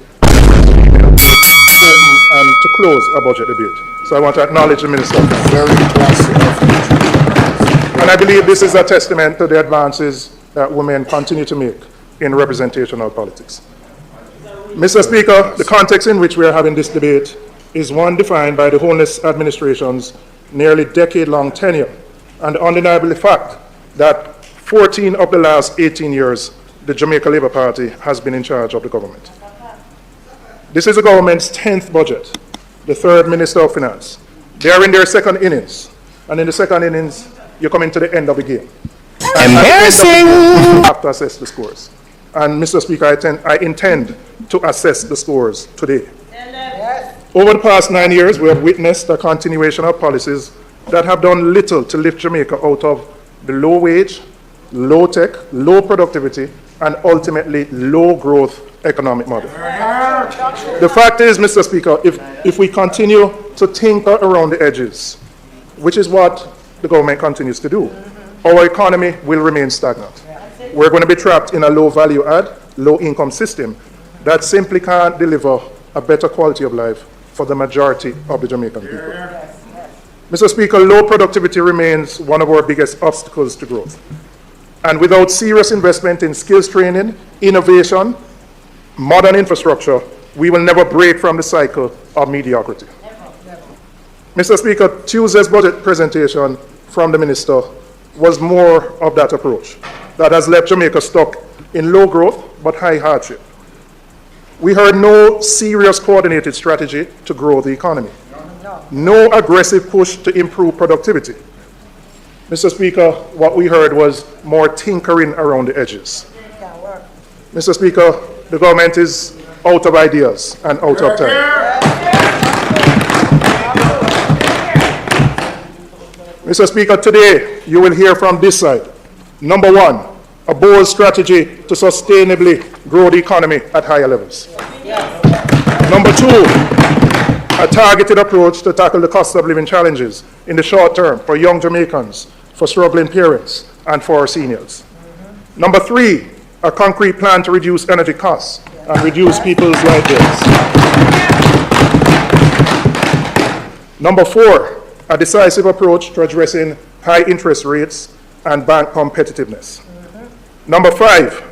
and to close a budget debate. So I want to acknowledge the Minister of Finance. Very impressive. And I believe this is a testament to the advances that women continue to make in representational politics. Mr. Speaker, the context in which we are having this debate is one defined by the Holness administration's nearly decade-long tenure and the undeniable fact that 14 of the last 18 years, the Jamaica Labour Party has been in charge of the government. This is the government's 10th budget, the third Minister of Finance. They are in their second innings, and in the second innings, you're coming to the end of the game. Embarrassing! You have to assess the scores. And Mr. Speaker, I intend to assess the scores today. Over the past 9 years, we have witnessed a continuation of policies that have done little to lift Jamaica out of the low wage, low tech, low productivity, and ultimately low growth economic model. The fact is, Mr. Speaker, if we continue to tinker around the edges, which is what the government continues to do, our economy will remain stagnant. We're going to be trapped in a low value add, low income system that simply can't deliver a better quality of life for the majority of the Jamaican people. Mr. Speaker, low productivity remains one of our biggest obstacles to growth. And without serious investment in skills training, innovation, modern infrastructure, we will never break from the cycle of mediocrity. Mr. Speaker, Tuesday's budget presentation from the Minister was more of that approach that has left Jamaica stuck in low growth but high hardship. We heard no serious coordinated strategy to grow the economy. No aggressive push to improve productivity. Mr. Speaker, what we heard was more tinkering around the edges. Mr. Speaker, the government is out of ideas and out of time. Mr. Speaker, today you will hear from this side. Number one, a bold strategy to sustainably grow the economy at higher levels. Number two, a targeted approach to tackle the cost of living challenges in the short term for young Jamaicans, for struggling parents, and for our seniors. Number three, a concrete plan to reduce energy costs and reduce people's light bills. Number four, a decisive approach to addressing high interest rates and bank competitiveness. Number five,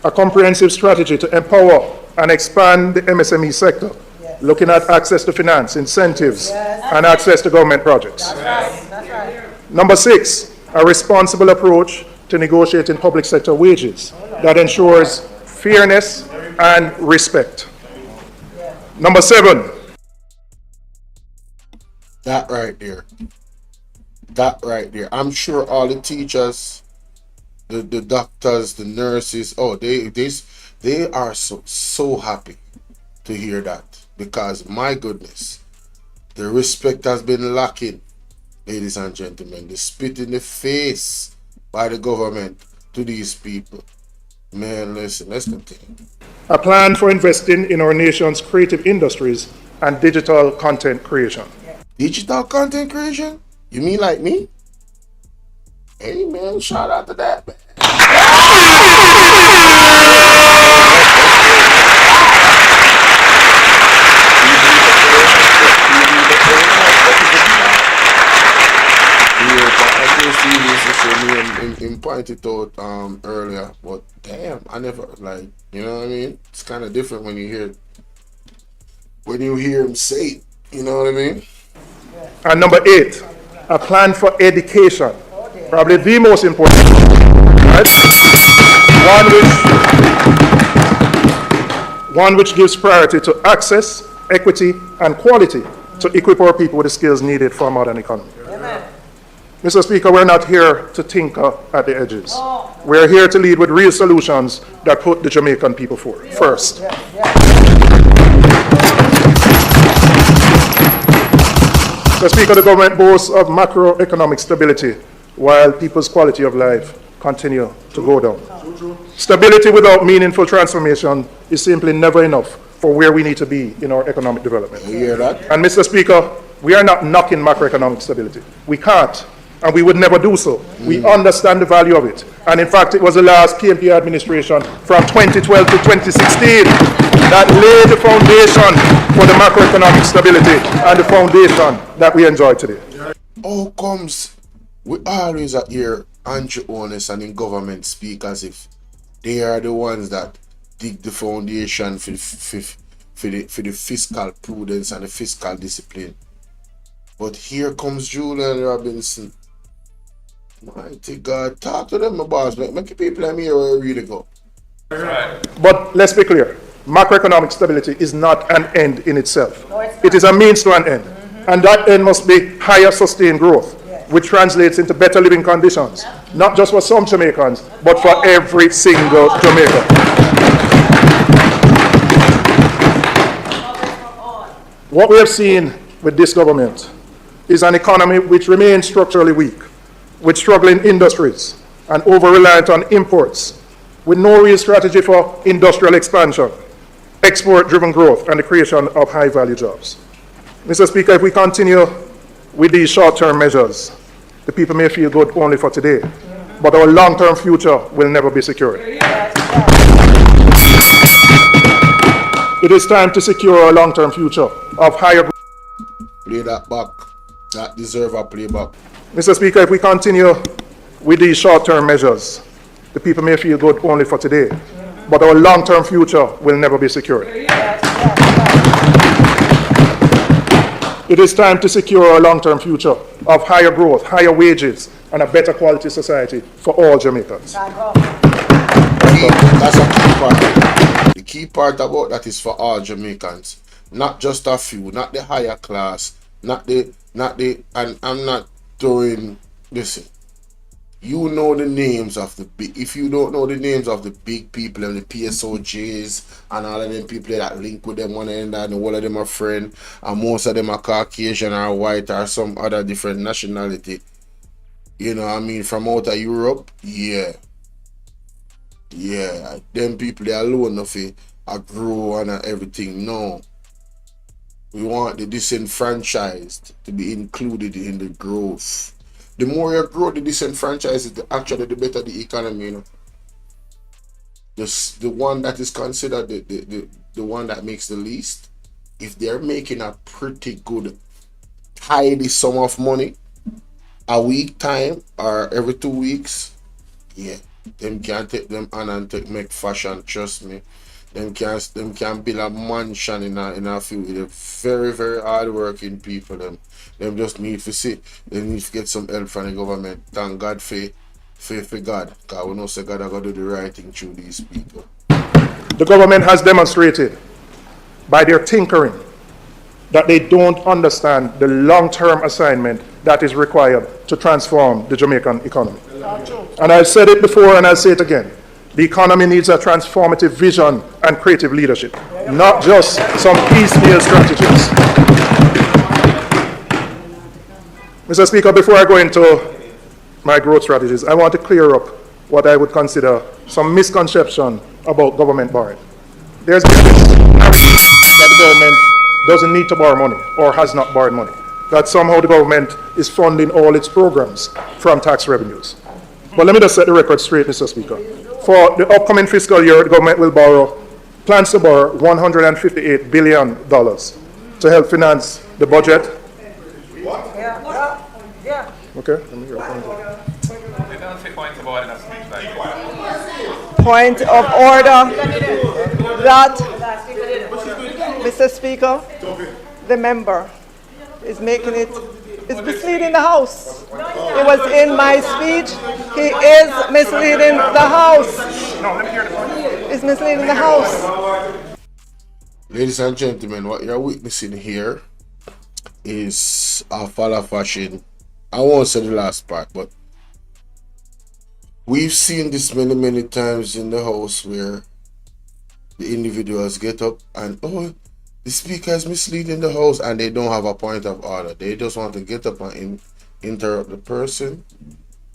a comprehensive strategy to empower and expand the MSME sector, looking at access to finance, incentives, and access to government projects. Number six, a responsible approach to negotiating public sector wages that ensures fairness and respect. Number seven.
That right there. I'm sure all the teachers, the doctors, the nurses, they are so happy to hear that, because my goodness, the respect has been lacking, ladies and gentlemen. The spit in the face by the government to these people. Man, listen, let's continue.
A plan for investing in our nation's creative industries and digital content creation.
Digital content creation? You mean like me? Hey man, shout out to that, man. I pointed out earlier, but damn, I never, like, you know what I mean? It's kind of different when you hear him say it, you know what I mean?
And number eight, a plan for education, probably the most important, right? One which gives priority to access, equity, and quality to equip our people with the skills needed for a modern economy. Amen. Mr. Speaker, we're not here to tinker at the edges. We're here to lead with real solutions that put the Jamaican people first. Mr. Speaker, the government boasts of macroeconomic stability while people's quality of life continue to go down. Stability without meaningful transformation is simply never enough for where we need to be in our economic development.
You hear that?
And Mr. Speaker, we are not knocking macroeconomic stability. We can't, and we would never do so. We understand the value of it. And in fact, it was the last PNP administration from 2012 to 2016 that laid the foundation for the macroeconomic stability and the foundation that we enjoy today.
How comes we always hear Andrew Honest and in government speak as if they are the ones that dig the foundation for the fiscal prudence and the fiscal discipline? But here comes Julian Robinson. Mighty God, talk to them, my boss. Make people them here where we really go.
But let's be clear, macroeconomic stability is not an end in itself. It is a means to an end. And that end must be higher sustained growth, which translates into better living conditions, not just for some Jamaicans, but for every single Jamaican. What we have seen with this government is an economy which remains structurally weak, with struggling industries and over-reliant on imports, with no real strategy for industrial expansion, export-driven growth, and the creation of high-value jobs. Mr. Speaker, if we continue with these short-term measures, the people may feel good only for today, but our long-term future will never be secured. It is time to secure our long-term future of higher growth.
Play that back. That deserve a playback.
Mr. Speaker, if we continue with these short-term measures, the people may feel good only for today, but our long-term future will never be secured. It is time to secure our long-term future of higher growth, higher wages, and a better quality society for all Jamaicans.
That's a key part. The key part about that is for all Jamaicans, not just a few, not the higher class, and I'm not throwing, listen, you know the names of the big, if you don't know the names of the big people and the PSOJs and all of them people that link with them one end and all of them are friends, and most of them are Caucasian or white or some other different nationality, you know what I mean, from out of Europe, yeah, them people they alone of it are grow and everything. No, we want the disenfranchised to be included in the growth. The more you grow the disenfranchised, actually the better the economy, you know. The one that is considered the one that makes the least, if they're making a pretty good tidy sum of money a week time or every 2 weeks, yeah, them can take them on and make fashion, trust me. Them can build a mansion in a few. They're very, very hard working people. Them just need to see. They need to get some help from the government. Thank God for God. Because we know say God are going to do the right thing through these people.
The government has demonstrated by their tinkering that they don't understand the long-term assignment that is required to transform the Jamaican economy. And I've said it before and I'll say it again. The economy needs a transformative vision and creative leadership, not just some piecemeal strategies. Mr. Speaker, before I go into my growth strategies, I want to clear up what I would consider some misconception about government borrowing. There's been this narrative that the government doesn't need to borrow money or has not borrowed money, that somehow the government is funding all its programs from tax revenues. But let me just set the record straight, Mr. Speaker. For the upcoming fiscal year, the government plans to borrow $158 billion to help finance the budget. What? Yeah. Okay, let me hear a point.
Point of order. That, Mr. Speaker, the member is making it, is misleading the House. It was in my speech. He is misleading the House. He's misleading the House.
Ladies and gentlemen, what you're witnessing here is a follow fashion. I won't say the last part, but we've seen this many times in the House where the individuals get up and, oh, the speaker is misleading the House, and they don't have a point of order. They just want to get up and interrupt the person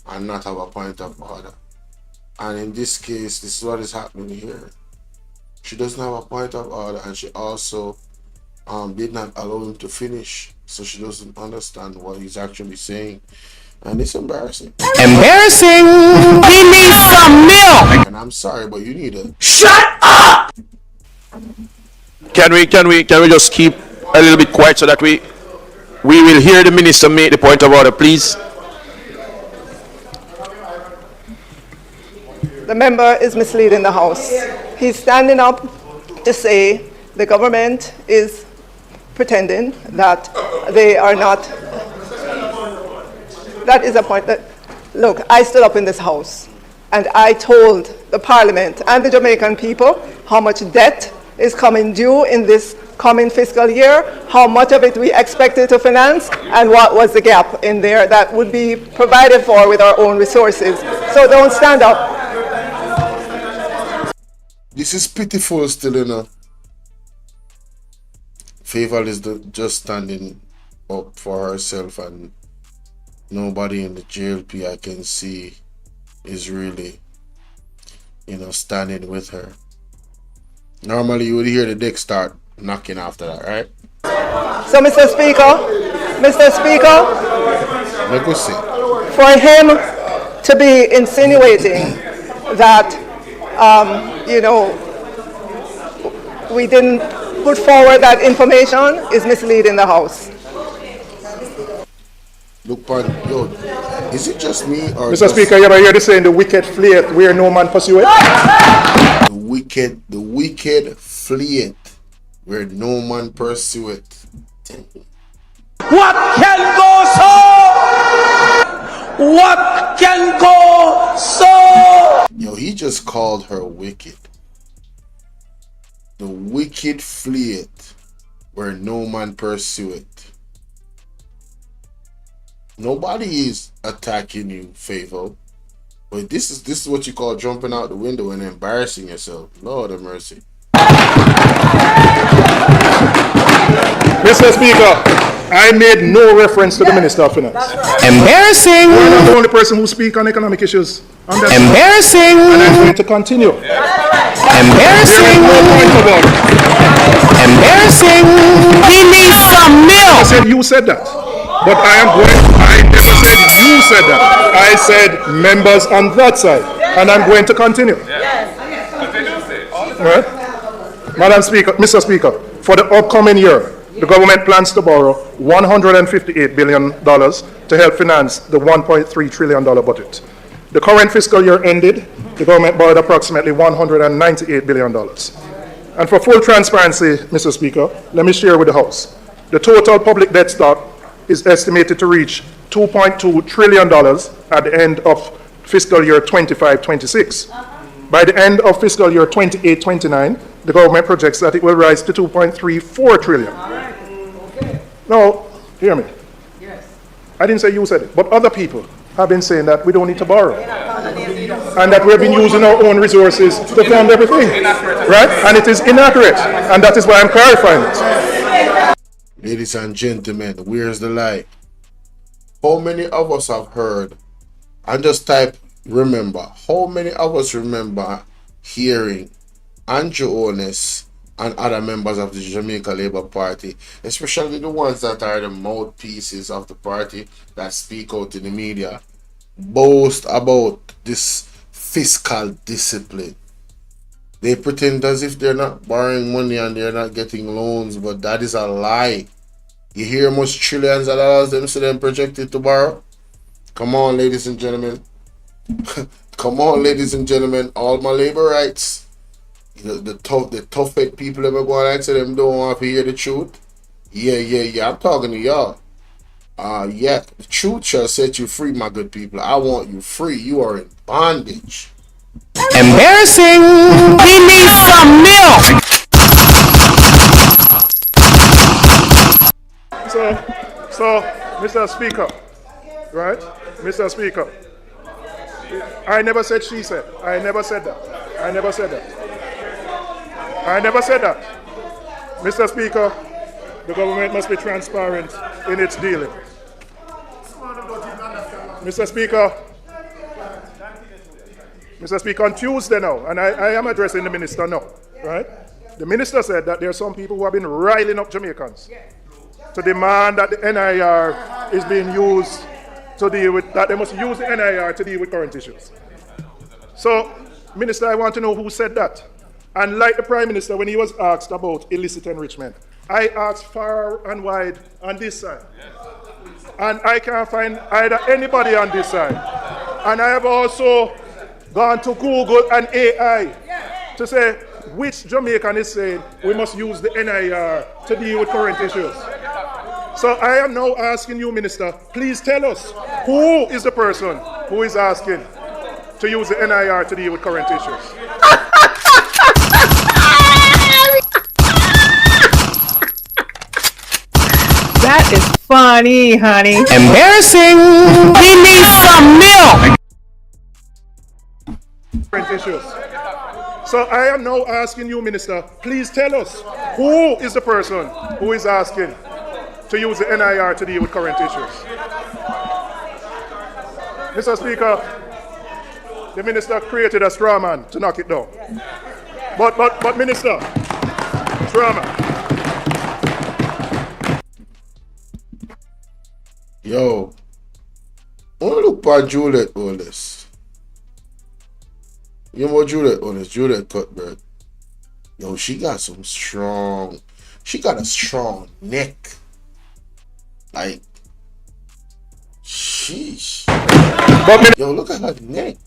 and not have a point of order. And in this case, this is what is happening here. She doesn't have a point of order, and she also did not allow him to finish, so she doesn't understand what he's actually saying, and it's embarrassing.
Embarrassing! We need some milk!
And I'm sorry, but you need to
shut up!
Can we just keep a little bit quiet so that we will hear the minister make the point of order, please?
The member is misleading the House. He's standing up to say the government is pretending that they are not. That is a point that, look, I stood up in this House and I told the Parliament and the Jamaican people how much debt is coming due in this coming fiscal year, how much of it we expected to finance, and what was the gap in there that would be provided for with our own resources. So don't stand up.
This is pitiful still, you know. Favour is just standing up for herself, and nobody in the JLP I can see is really, you know, standing with her. Normally you would hear the deck start knocking after that, right?
So Mr. Speaker,
let us see.
For him to be insinuating that you know, we didn't put forward that information is misleading the House.
Look, yo, is it just me or
Mr. Speaker, you ever hear the saying, the wicked fleeth where no man pursueth?
The wicked fleeth where no man pursueth.
What can go so? What can go so?
Yo, he just called her wicked. The wicked fleeth where no man pursueth. Nobody is attacking you, Favo. But this is what you call jumping out the window and embarrassing yourself. Lord have mercy.
Mr. Speaker, I made no reference to the Minister of Finance.
Embarrassing!
We're not the only person who speaks on economic issues.
Embarrassing!
And I'm going to continue.
Embarrassing! Embarrassing! We need some milk!
I said you said that. But I never said you said that. I said members on that side. And I'm going to continue. Right? Madam Speaker, Mr. Speaker, for the upcoming year, the government plans to borrow $158 billion to help finance the $1.3 trillion budget. The current fiscal year ended, the government borrowed approximately $198 billion. And for full transparency, Mr. Speaker, let me share with the House. The total public debt stock is estimated to reach $2.2 trillion at the end of fiscal year 25-26. By the end of fiscal year 28-29, the government projects that it will rise to 2.34 trillion. Now, hear me. Yes. I didn't say you said it, but other people have been saying that we don't need to borrow. And that we've been using our own resources to fund everything. Right? And it is inaccurate. And that is why I'm clarifying it.
Ladies and gentlemen, where's the lie? How many of us have heard, and just type remember, how many of us remember hearing Andrew Ones and other members of the Jamaica Labour Party, especially the ones that are the mouthpieces of the party that speak out in the media, boast about this fiscal discipline? They pretend as if they're not borrowing money and they're not getting loans, but that is a lie. You hear much trillions of dollars them say them projected to borrow? Come on, ladies and gentlemen. Come on, ladies and gentlemen. All my labor rights. The tough-head people ever go and say them don't want to hear the truth. Yeah. I'm talking to y'all. Yeah, the truth shall set you free, my good people. I want you free. You are in bondage.
Embarrassing! We need some milk!
So, Mr. Speaker, right? Mr. Speaker, I never said she said. I never said that. I never said that. Mr. Speaker, the government must be transparent in its dealing. Mr. Speaker, Mr. Speaker, on Tuesday now, and I am addressing the minister now, right? The minister said that there are some people who have been riling up Jamaicans to demand that the NIR is being used to deal with, that they must use the NIR to deal with current issues. So, Minister, I want to know who said that. And like the Prime Minister, when he was asked about illicit enrichment, I asked far and wide on this side. And I can't find either anybody on this side. And I have also gone to Google and AI to say which Jamaican is saying we must use the NIR to deal with current issues. So I am now asking you, Minister, please tell us who is the person who is asking to use the NIR to deal with current issues.
That is funny, honey.
Embarrassing. We need some milk.
Current issues. So I am now asking you, Minister, please tell us who is the person who is asking to use the NIR to deal with current issues. Mr. Speaker, the minister created a straw man to knock it down. But Minister, straw man.
Yo, only look at Juliet on this. You know what Juliet on this? Juliet Cuthbert. Yo, she got a strong neck. Like, sheesh. Yo, look at her neck.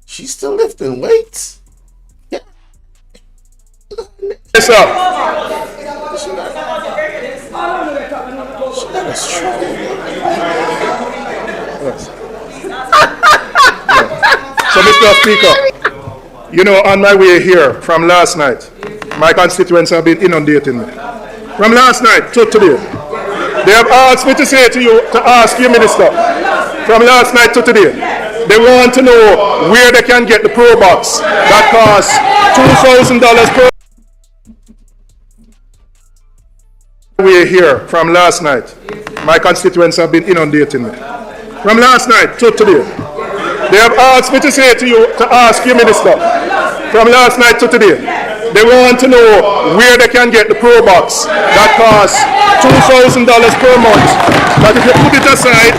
She's still lifting weights. Yeah.
Yes, sir.
She got a strong
yes. So, Mr. Speaker, you know, on my way here from last night, my constituents have been inundating me. From last night to today, they have asked me to say to you, to ask you, Minister, from last night to today, they want to know where they can get the Pro Box that costs $2,000 per. We're here from last night. My constituents have been inundating me. From last night to today, they have asked me to say to you, to ask you, Minister, from last night to today, they want to know where they can get the Pro Box that costs $2,000 per month. That if you put it aside,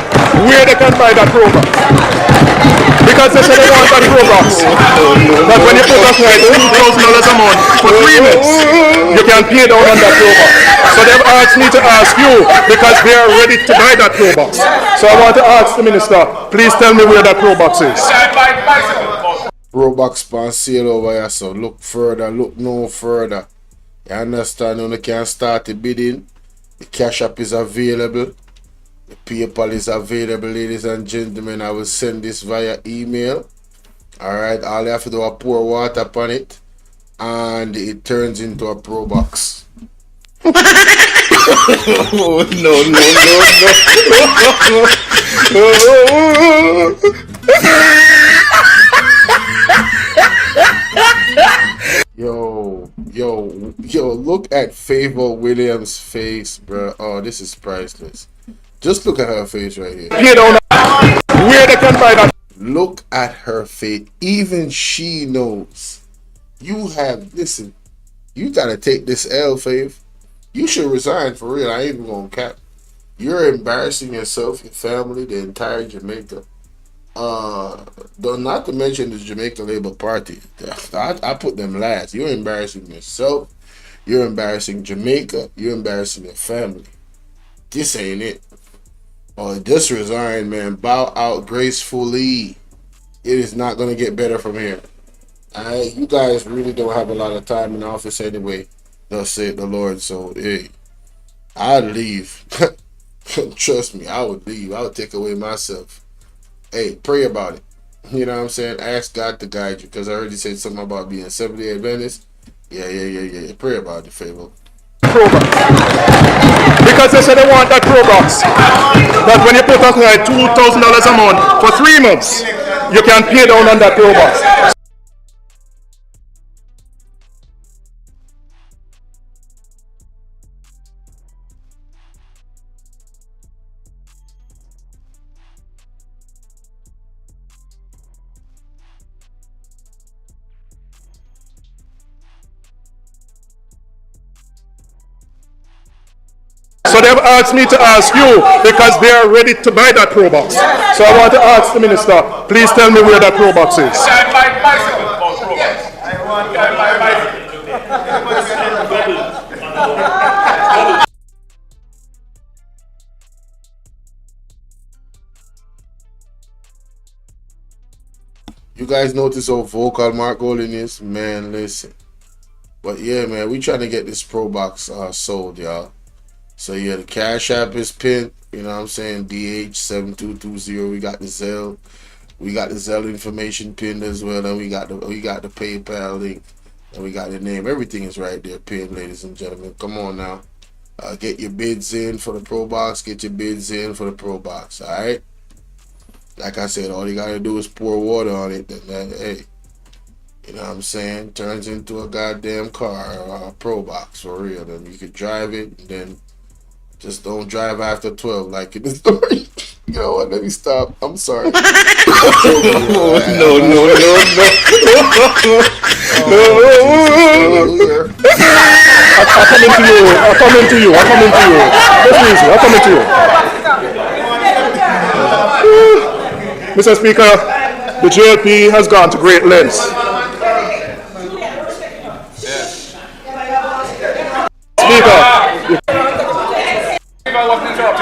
where they can buy that Pro Box. Because they say they want that Pro Box. That when you put aside $2,000 a month for 3 months, you can pay down on that Pro Box. So they've asked me to ask you because they are ready to buy that Pro Box. So I want to ask the Minister, please tell me where that Pro Box is.
Pro Box on sale over here, so look further, look no further. You understand? You can start the bidding. The Cash App is available. The PayPal is available, ladies and gentlemen. I will send this via email. Alright, all you have to do is pour water upon it and it turns into a Pro Box. Oh, Yo, look at Favor Williams' face, bro. Oh, this is priceless. Just look at her face right here.
Where they can buy that.
Look at her face. Even she knows. Listen, you gotta take this L, Fav. You should resign for real. I ain't even gonna cap. You're embarrassing yourself, your family, the entire Jamaica. Not to mention the Jamaica Labour Party. I put them last. You're embarrassing yourself. You're embarrassing Jamaica. You're embarrassing your family. This ain't it. Oh, just resign, man. Bow out gracefully. It is not gonna get better from here. You guys really don't have a lot of time in office anyway. Thus said the Lord. So hey, I'd leave. Trust me, I would leave. I would take away myself. Hey, pray about it. You know what I'm saying? Ask God to guide you, because I already said something about being 70 Adventist. Yeah. Pray about it, Favor.
Because they say they want that Pro Box. That when you put aside $2,000 a month for 3 months, you can pay down on that Pro Box. So they've asked me to ask you because they are ready to buy that Pro Box. So I want to ask the minister, please tell me where that Pro Box is.
You guys notice how vocal Mark Golden is? Man, listen. But yeah, man, we trying to get this Pro Box sold, y'all. So yeah, the Cash App is pinned. You know what I'm saying? DH7220. We got the Zelle. We got the Zelle information pinned as well, and we got the PayPal link, and we got the name. Everything is right there pinned, ladies and gentlemen. Come on now. Get your bids in for the Pro Box. Get your bids in for the Pro Box. All right. Like I said, all you gotta do is pour water on it, and then hey, you know what I'm saying? Turns into a goddamn car, a Pro Box for real. Then you could drive it, and then just don't drive after 12 like in the story. You know what? Let me stop. I'm sorry. No.
I'm coming to you. Just easy. I'm coming to you. Mr. Speaker, the JLP has gone to great lengths.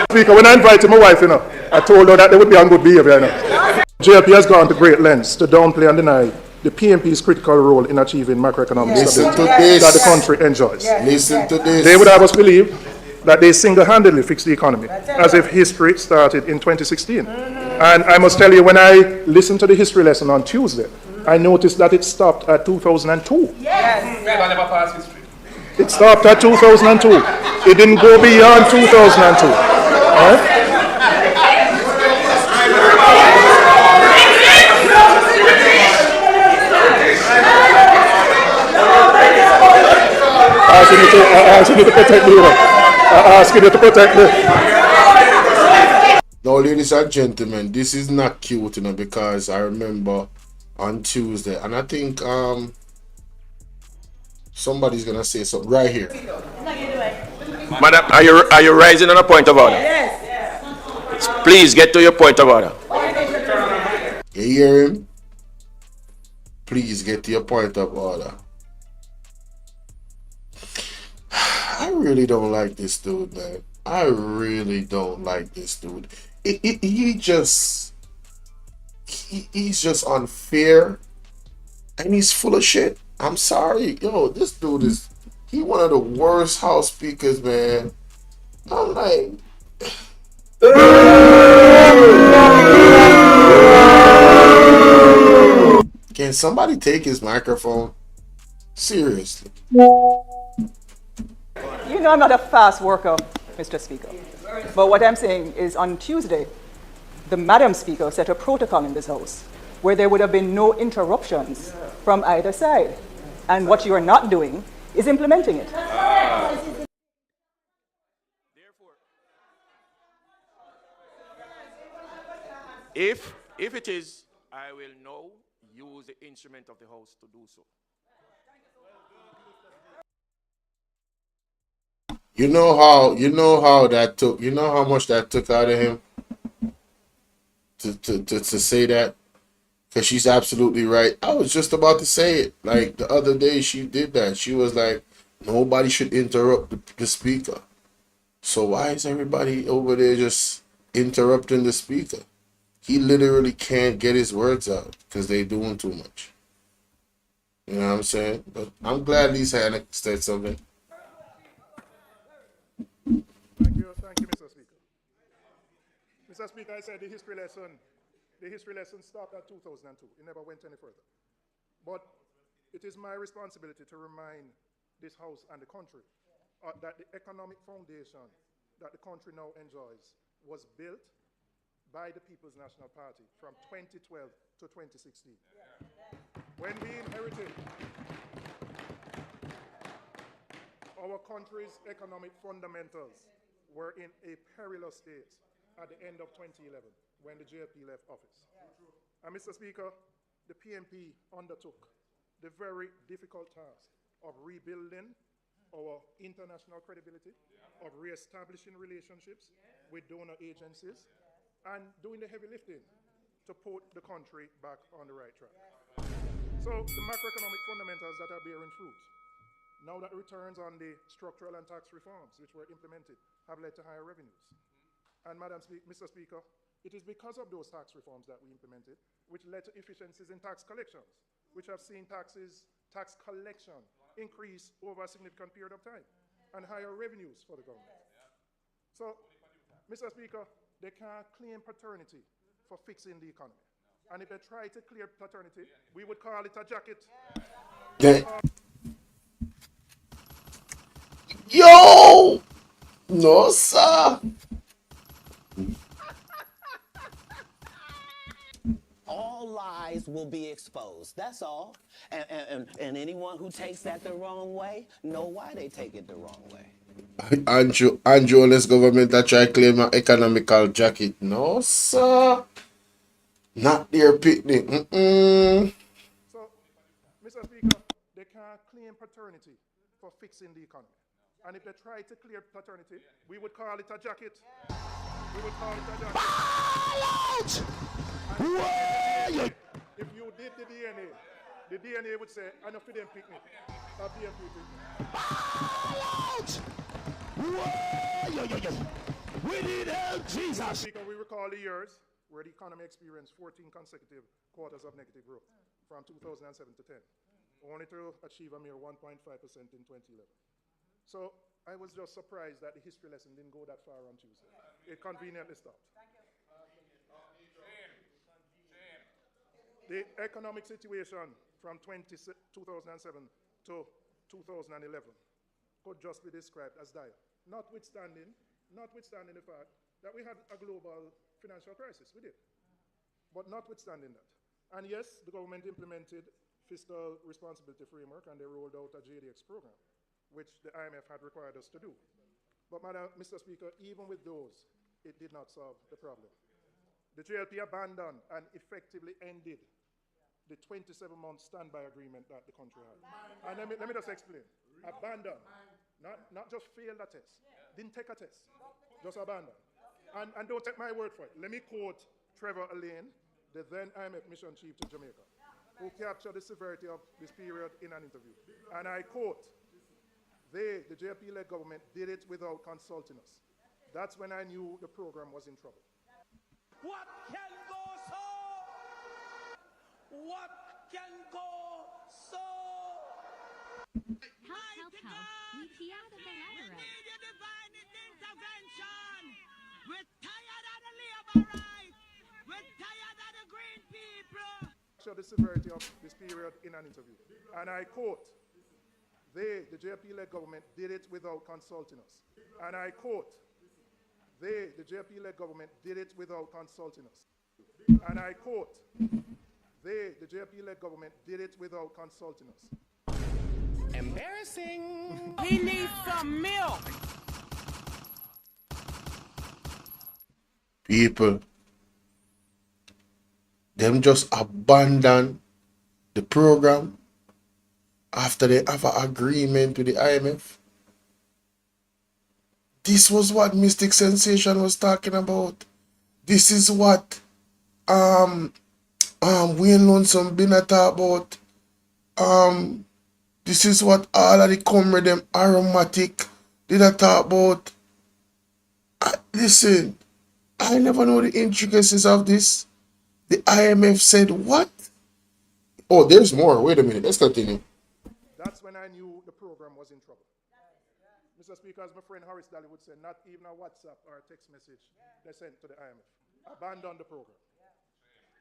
Speaker, when I invited my wife, I told her that they would be on good behavior. JLP has gone to great lengths to downplay and deny the PNP's critical role in achieving macroeconomic stability that the country enjoys.
Listen to this.
They would have us believe that they single-handedly fixed the economy, as if history started in 2016. And I must tell you, when I listened to the history lesson on Tuesday, I noticed that it stopped at 2002. It stopped at 2002. It didn't go beyond 2002. Right? I ask you to protect me. I ask you to protect me.
Now, ladies and gentlemen, this is not cute, because I remember on Tuesday, and I think somebody's gonna say something right here.
Madam, are you rising on a point of order? Yes. Please get to your point of order.
You hear him? Please get to your point of order. I really don't like this dude, man. I really don't like this dude. He's just unfair, and he's full of shit. I'm sorry, this dude is one of the worst House speakers, man. I'm like, can somebody take his microphone? Seriously.
You know I'm not a fast worker, Mr. Speaker. But what I'm saying is on Tuesday, the Madam Speaker set a protocol in this House where there would have been no interruptions from either side. And what you are not doing is implementing it.
If it is, I will now use the instrument of the House to do so.
You know how much that took out of him to say that, because she's absolutely right. I was just about to say it. Like the other day, she did that. She was like, nobody should interrupt the speaker. So why is everybody over there just interrupting the speaker? He literally can't get his words out because they're doing too much. You know what I'm saying? But I'm glad Lisa Hanna said something.
Thank you, Mr. Speaker. Mr. Speaker, I said the history lesson stopped at 2002. It never went any further. But it is my responsibility to remind this House and the country that the economic foundation that the country now enjoys was built by the People's National Party from 2012 to 2016. When we inherited our country's economic fundamentals were in a perilous state at the end of 2011 when the JLP left office. And Mr. Speaker, the PNP undertook the very difficult task of rebuilding our international credibility, of re-establishing relationships with donor agencies, and doing the heavy lifting to put the country back on the right track. So the macroeconomic fundamentals that are bearing fruit, now that returns on the structural and tax reforms which were implemented have led to higher revenues. And Mr. Speaker, it is because of those tax reforms that we implemented which led to efficiencies in tax collections, which have seen tax collection increase over a significant period of time, and higher revenues for the government. So, Mr. Speaker, they can't claim paternity for fixing the economy. And if they try to clear paternity, we would call it a jacket.
Yo! No, sir.
All lies will be exposed. That's all. And anyone who takes that the wrong way, know why they take it the wrong way.
Andrew, government are try to claim an economical jacket. No, sir. Not their picnic.
So, Mr. Speaker, they can't claim paternity for fixing the economy. And if they try to clear paternity, we would call it a jacket. We would call it a jacket. If you did the DNA would say, I know for them picnic. A BMP picnic.
We need help, Jesus.
Speaker, we recall the years where the economy experienced 14 consecutive quarters of negative growth from 2007 to 10, only to achieve a mere 1.5% in 2011. So I was just surprised that the history lesson didn't go that far on Tuesday. It conveniently stopped. The economic situation from 2007 to 2011 could just be described as dire, notwithstanding the fact that we had a global financial crisis. We did. But notwithstanding that. And yes, the government implemented fiscal responsibility framework and they rolled out a JDX program, which the IMF had required us to do. But Mr. Speaker, even with those, it did not solve the problem. The JLP abandoned and effectively ended the 27-month standby agreement that the country had. And let me just explain. Abandoned, not just failed a test, didn't take a test, just abandoned. And don't take my word for it. Let me quote Trevor Elaine, the then IMF mission chief to Jamaica, who captured the severity of this period in an interview. And I quote, the JLP-led government, did it without consulting us. That's when I knew the program was in trouble.
What can go so? What can go so?
Help. We see out of the ladder.
We need your divine intervention. We're tired of the labor rights. We're tired of the green people.
Captured the severity of this period in an interview. And I quote, the JLP-led government, did it without consulting us. And I quote, the JLP-led government did it without consulting us. And I quote, the JLP-led government did it without consulting us.
Embarrassing. He needs some milk.
People, them just abandon the program after they have an agreement with the IMF. This was what Mystic Sensation was talking about. This is what Wayne Lonesome been talk about. This is what all of the comrade them aromatic did talk about. Listen, I never know the intricacies of this. The IMF said what? Oh, there's more. Wait a minute. Let's continue.
That's when I knew the program was in trouble. Mr. Speaker, as my friend Horace Daly would say, not even a WhatsApp or a text message they sent to the IMF. Abandoned the program.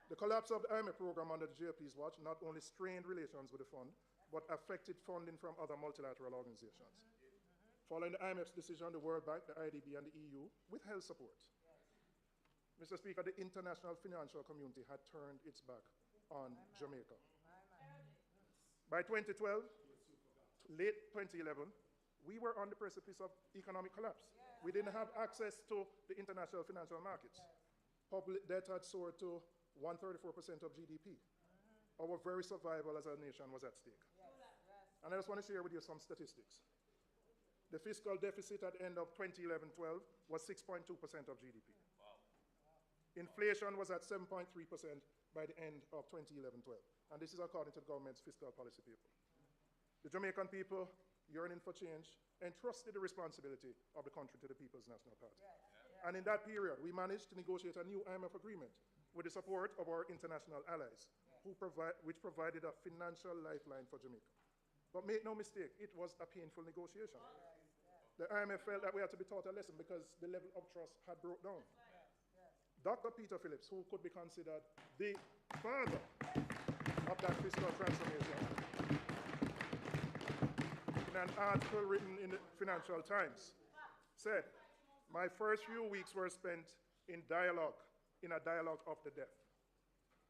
The collapse of the IMF program under the JLP's watch not only strained relations with the fund, but affected funding from other multilateral organizations. Following the IMF's decision, the World Bank, the IDB, and the EU withheld support. Mr. Speaker, the international financial community had turned its back on Jamaica. By 2012, late 2011, we were on the precipice of economic collapse. We didn't have access to the international financial markets. Public debt had soared to 134% of GDP. Our very survival as a nation was at stake. And I just want to share with you some statistics. The fiscal deficit at the end of 2011-12 was 6.2% of GDP. Inflation was at 7.3% by the end of 2011-12. And this is according to the government's fiscal policy paper. The Jamaican people, yearning for change, entrusted the responsibility of the country to the People's National Party. And in that period, we managed to negotiate a new IMF agreement with the support of our international allies, which provided a financial lifeline for Jamaica. But make no mistake, it was a painful negotiation. The IMF felt that we had to be taught a lesson because the level of trust had broke down. Dr. Peter Phillips, who could be considered the father of that fiscal transformation, in an article written in the Financial Times, said, "My first few weeks were spent in a dialogue of the deaf.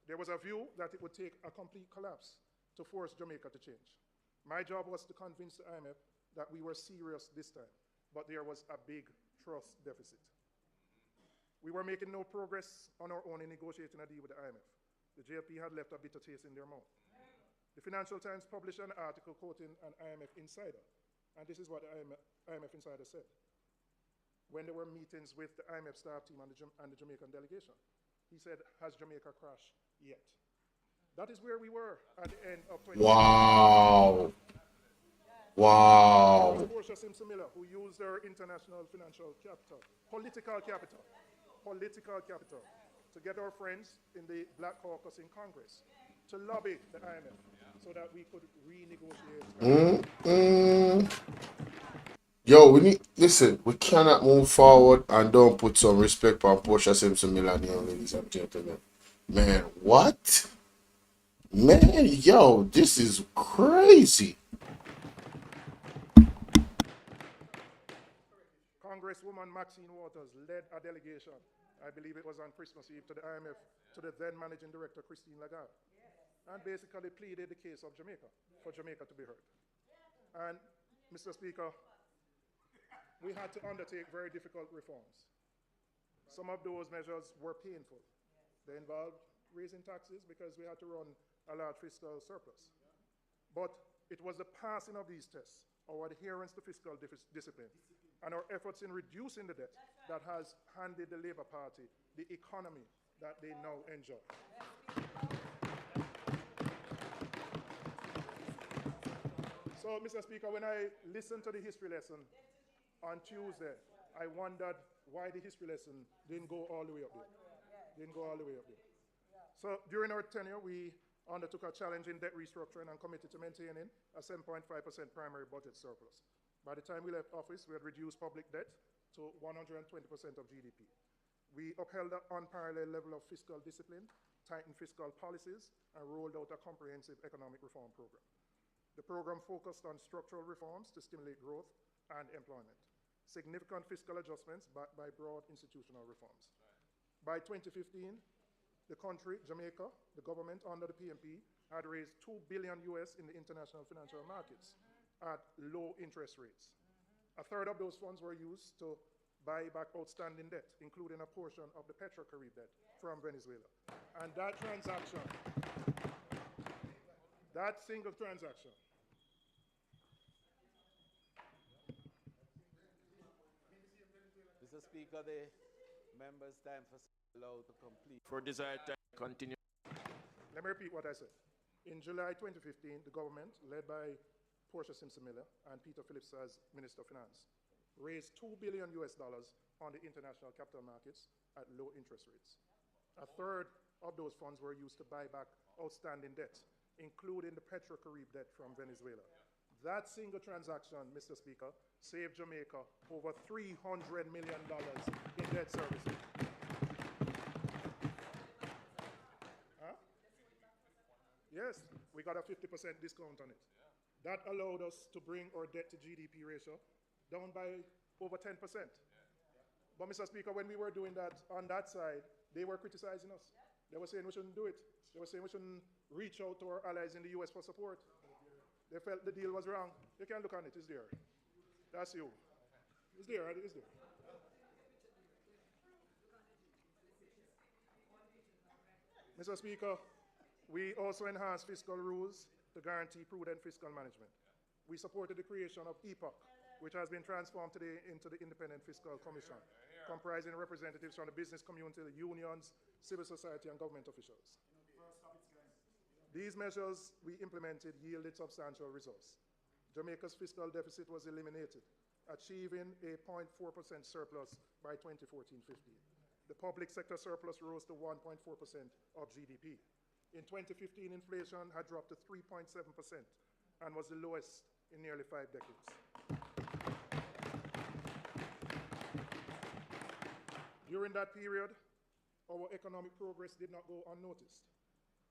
There was a view that it would take a complete collapse to force Jamaica to change. My job was to convince the IMF that we were serious this time, but there was a big trust deficit. We were making no progress on our own in negotiating a deal with the IMF. The JLP had left a bitter taste in their mouth." The Financial Times published an article quoting an IMF insider, and this is what the IMF insider said when there were meetings with the IMF staff team and the Jamaican delegation. He said, "Has Jamaica crashed yet?" That is where we were at the end of 2020.
Wow. Wow.
It was Portia Simpson Miller who used her international financial capital, political capital, to get our friends in the Black Caucus in Congress to lobby the IMF so that we could renegotiate.
Yo, listen, we cannot move forward and don't put some respect on Portia Simpson Miller, ladies and gentlemen. Man, what? Man, yo, this is crazy.
Congresswoman Maxine Waters led a delegation, I believe it was on Christmas Eve, to the IMF, to the then Managing Director, Christine Lagarde, and basically pleaded the case of Jamaica, for Jamaica to be heard. And, Mr. Speaker, we had to undertake very difficult reforms. Some of those measures were painful. They involved raising taxes because we had to run a large fiscal surplus. But it was the passing of these tests, our adherence to fiscal discipline, and our efforts in reducing the debt that has handed the Labour Party the economy that they now enjoy. So, Mr. Speaker, when I listened to the history lesson on Tuesday, I wondered why the history lesson didn't go all the way up there. So during our tenure, we undertook a challenging debt restructuring and committed to maintaining a 7.5% primary budget surplus. By the time we left office, we had reduced public debt to 120% of GDP. We upheld an unparalleled level of fiscal discipline, tightened fiscal policies, and rolled out a comprehensive economic reform program. The program focused on structural reforms to stimulate growth and employment, significant fiscal adjustments backed by broad institutional reforms. By 2015, the country, Jamaica, the government under the PNP, had raised $2 billion in the international financial markets at low interest rates. A third of those funds were used to buy back outstanding debt, including a portion of the Petrocarib debt from Venezuela. And that transaction, that single transaction,
Mr. Speaker, the members' time for allowed to complete.
For desired time, continue.
Let me repeat what I said. In July 2015, the government, led by Portia Simpson Miller and Peter Phillips as Minister of Finance, raised $2 billion on the international capital markets at low interest rates. A third of those funds were used to buy back outstanding debt, including the Petrocarib debt from Venezuela. That single transaction, Mr. Speaker, saved Jamaica over $300 million in debt servicing. Huh? Yes, we got a 50% discount on it. That allowed us to bring our debt to GDP ratio down by over 10%. But Mr. Speaker, when we were doing that on that side, they were criticizing us. They were saying we shouldn't do it. They were saying we shouldn't reach out to our allies in the US for support. They felt the deal was wrong. You can look on it, it's there. That's you. It's there, right? It's there. Mr. Speaker, we also enhanced fiscal rules to guarantee prudent fiscal management. We supported the creation of EPOC, which has been transformed today into the Independent Fiscal Commission, comprising representatives from the business community, the unions, civil society, and government officials. These measures we implemented yielded substantial results. Jamaica's fiscal deficit was eliminated, achieving a 0.4% surplus by 2014-15. The public sector surplus rose to 1.4% of GDP. In 2015, inflation had dropped to 3.7% and was the lowest in nearly 5 decades. During that period, our economic progress did not go unnoticed.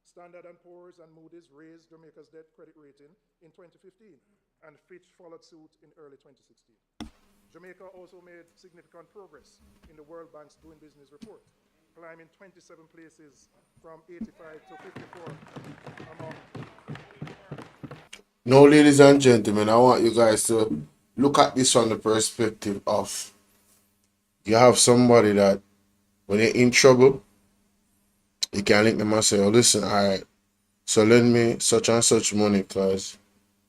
Standard & Poor's and Moody's raised Jamaica's debt credit rating in 2015, and Fitch followed suit in early 2016. Jamaica also made significant progress in the World Bank's Doing Business report, climbing 27 places from 85 to 54 among.
Now, ladies and gentlemen, I want you guys to look at this from the perspective of you have somebody that when they're in trouble, you can link them and say, oh, listen, all right, so lend me such and such money because,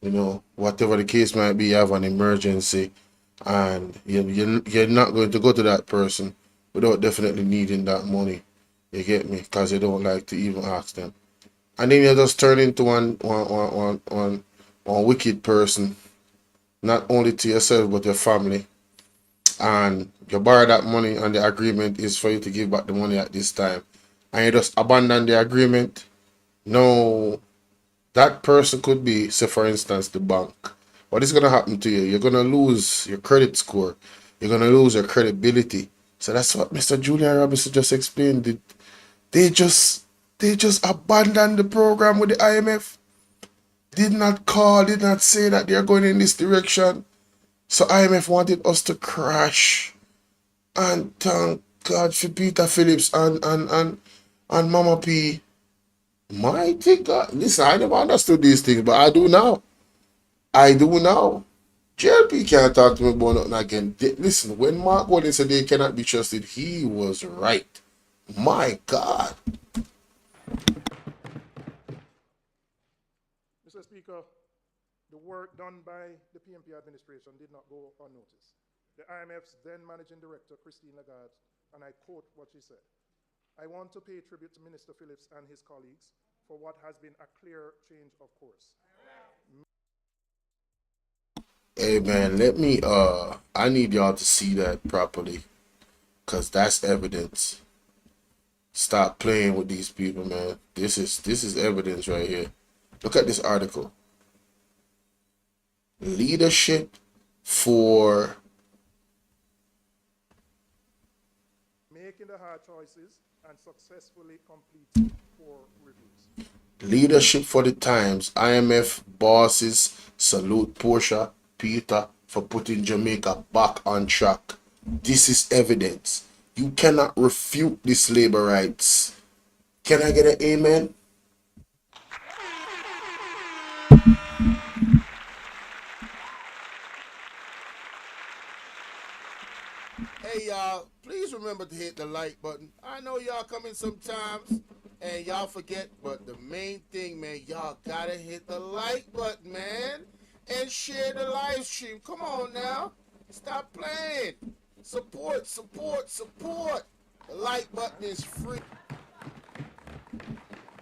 you know, whatever the case might be, you have an emergency and you're not going to go to that person without definitely needing that money. You get me? Because you don't like to even ask them. And then you just turn into one wicked person, not only to yourself but your family. And you borrow that money and the agreement is for you to give back the money at this time. And you just abandon the agreement. No, that person could be, say for instance, the bank. What is going to happen to you? You're going to lose your credit score. You're going to lose your credibility. So that's what Mr. Julian Robinson just explained. They just abandoned the program with the IMF. Did not call, did not say that they're going in this direction. So IMF wanted us to crash. And thank God for Peter Phillips and Mama P. Mighty God. Listen, I never understood these things, but I do now. I do now. JLP can't talk to me about nothing again. Listen, when Mark Gordon said they cannot be trusted, he was right. My God.
Mr. Speaker, the work done by the PNP administration did not go unnoticed. The IMF's then managing director, Christine Lagarde, and I quote what she said, "I want to pay tribute to Minister Phillips and his colleagues for what has been a clear change of course."
Hey man, let me I need y'all to see that properly, cause that's evidence. Stop playing with these people, man. This is evidence right here. Look at this article. Leadership for
making the hard choices and successfully completing 4 reviews.
Leadership for the times. IMF bosses salute Portia Peter for putting Jamaica back on track. This is evidence. You cannot refute this labor rights. Can I get an amen? Hey y'all, please remember to hit the like button. I know y'all come in sometimes and y'all forget, but the main thing, man, y'all gotta hit the like button, man, and share the live stream. Come on now, stop playing. Support, support, support. The like button is free.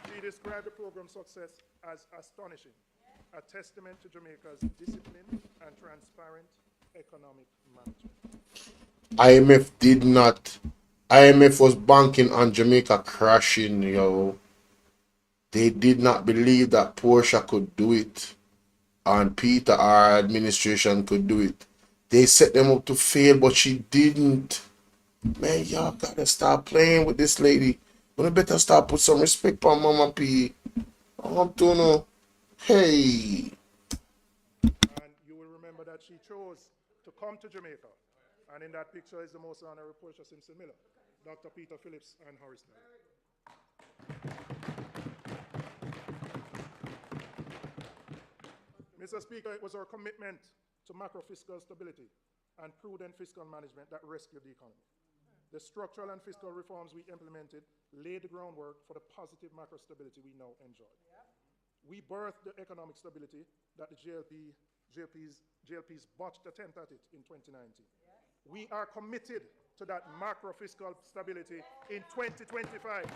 She described the program's success as astonishing, a testament to Jamaica's discipline and transparent economic management.
IMF was banking on Jamaica crashing, yo. They did not believe that Portia could do it and Peter, our administration, could do it. They set them up to fail, but she didn't. Man, y'all gotta stop playing with this lady. You better start put some respect on Mama P. I'm doing no. Hey.
And you will remember that she chose to come to Jamaica. And in that picture is the most honorable Portia Simpson Miller, Dr. Peter Phillips, and Horace Dyer. Mr. Speaker, it was our commitment to macro-fiscal stability and prudent fiscal management that rescued the economy. The structural and fiscal reforms we implemented laid the groundwork for the positive macro stability we now enjoy. We birthed the economic stability that the JLP JLP's botched attempt at it in 2019. We are committed to that macro fiscal stability in 2025,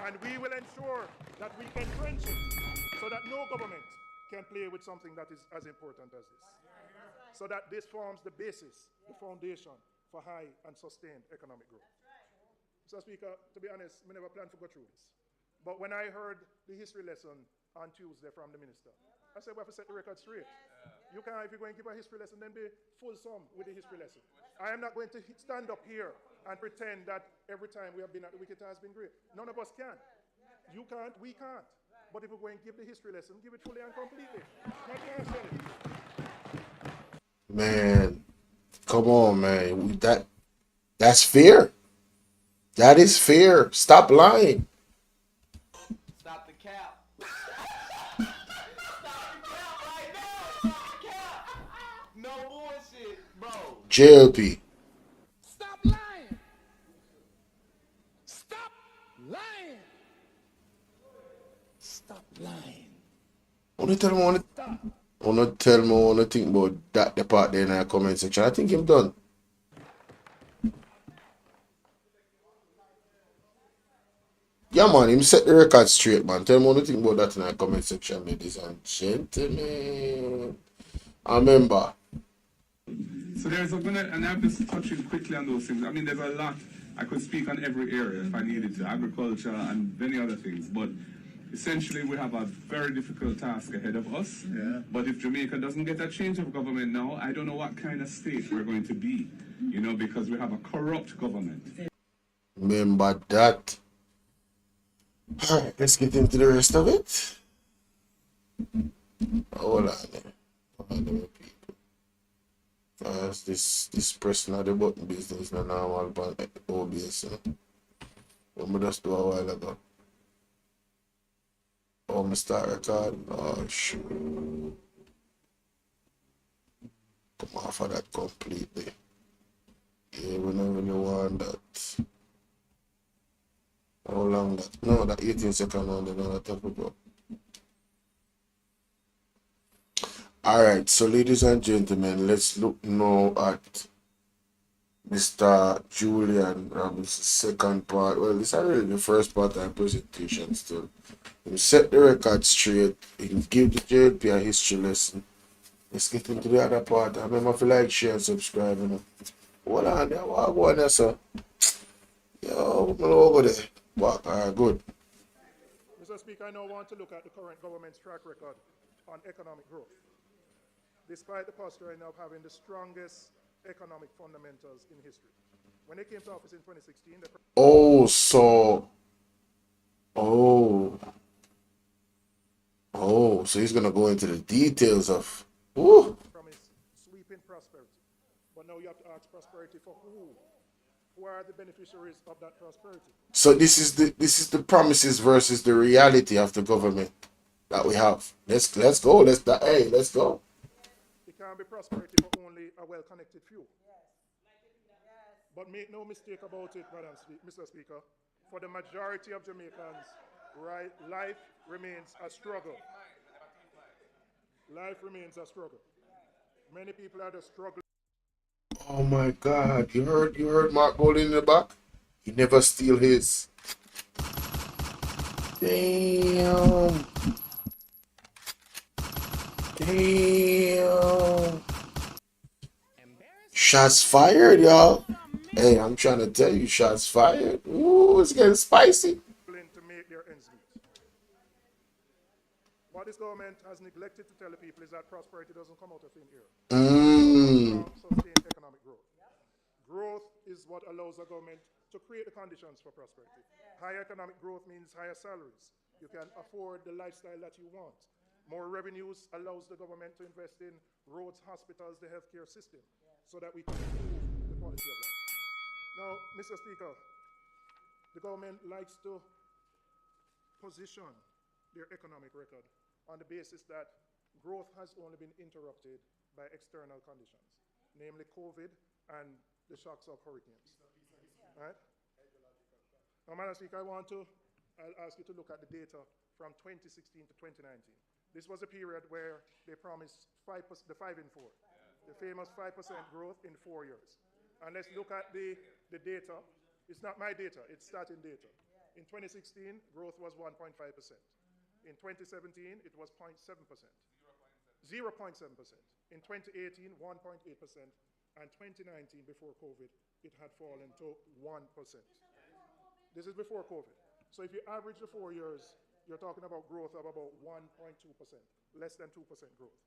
and we will ensure that we entrench it so that no government can play with something that is as important as this. So that this forms the basis, the foundation for high and sustained economic growth. Mr. Speaker, to be honest, we never planned to go through this. But when I heard the history lesson on Tuesday from the minister, I said we have to set the record straight. You can't, if you're going to give a history lesson, then be fulsome with the history lesson. I am not going to stand up here and pretend that every time we have been at the wicket has been great. None of us can. You can't, we can't. But if we're going to give the history lesson, give it fully and completely. Not partially.
Man, come on, man. That's fair. That is fair. Stop lying.
Stop the cap. Stop the cap right now. Stop the cap. No bullshit, bro.
JLP.
Stop lying. Stop lying. Stop lying.
Wanna tell me wanna think about that the part there in the comment section. I think I'm done. Yeah, man, him set the record straight, man. Tell me what you think about that in the comment section, ladies and gentlemen. I remember.
So there's a minute, and I'm just touching quickly on those things. I mean, there's a lot. I could speak on every area if I needed to, agriculture and many other things. But essentially, we have a very difficult task ahead of us. Yeah. But if Jamaica doesn't get a change of government now, I don't know what kind of state we're going to be, you know, because we have a corrupt government.
Remember that. All right, let's get into the rest of it. Hold on there. Hold on there, people. First, this pressing of the button business is not normal on OBS. What we just do a while ago. Oh, I start recording. Oh, shoot. Come off of that completely. Yeah, we don't really want that. How long that? No, that 18 second one, then that have to go. Alright, so ladies and gentlemen, let's look now at Mr. Julian Robinson's second part. Well, this is already the first part of the presentation still. He set the record straight, he can give the JLP a history lesson. Let's get into the other part. I remember if you like, share, and subscribe. You know. Hold on there, what go on there, sir? Yo, we're over there. Walk, good.
Mr. Speaker, I now want to look at the current government's track record on economic growth. Despite the posture of having the strongest economic fundamentals in history. When they came to office in 2016, they
so he's gonna go into the details of
promised sweeping prosperity. But now you have to ask prosperity for who? Who are the beneficiaries of that prosperity?
So this is the promises versus the reality of the government that we have. Let's go. Let's go.
It can't be prosperity for only a well-connected few. But make no mistake about it, Mr. Speaker. For the majority of Jamaicans, life remains a struggle. Life remains a struggle. Many people are just struggling.
Oh my God! You heard Mark Bawwl in the back? He never steal his. Damn. Shots fired, y'all. Hey, I'm trying to tell you, shots fired. Ooh, it's getting spicy.
To make their ends meet. What this government has neglected to tell the people is that prosperity doesn't come out of thin air. Sustained economic growth. Growth is what allows the government to create the conditions for prosperity. Higher economic growth means higher salaries. You can afford the lifestyle that you want. More revenues allows the government to invest in roads, hospitals, the healthcare system, so that we can improve the quality of life. Now, Mr. Speaker, the government likes to position their economic record on the basis that growth has only been interrupted by external conditions, namely COVID and the shocks of hurricanes. Right? Now, Madam Speaker, I'll ask you to look at the data from 2016 to 2019. This was a period where they promised 5%, the 5 in 4, the famous 5% growth in 4 years. And let's look at the data. It's not my data, it's starting data. In 2016, growth was 1.5%. In 2017, it was 0.7%. 0.7%. In 2018, 1.8%. And 2019, before COVID, it had fallen to 1%. This is before COVID. So if you average the 4 years, you're talking about growth of about 1.2%, less than 2% growth.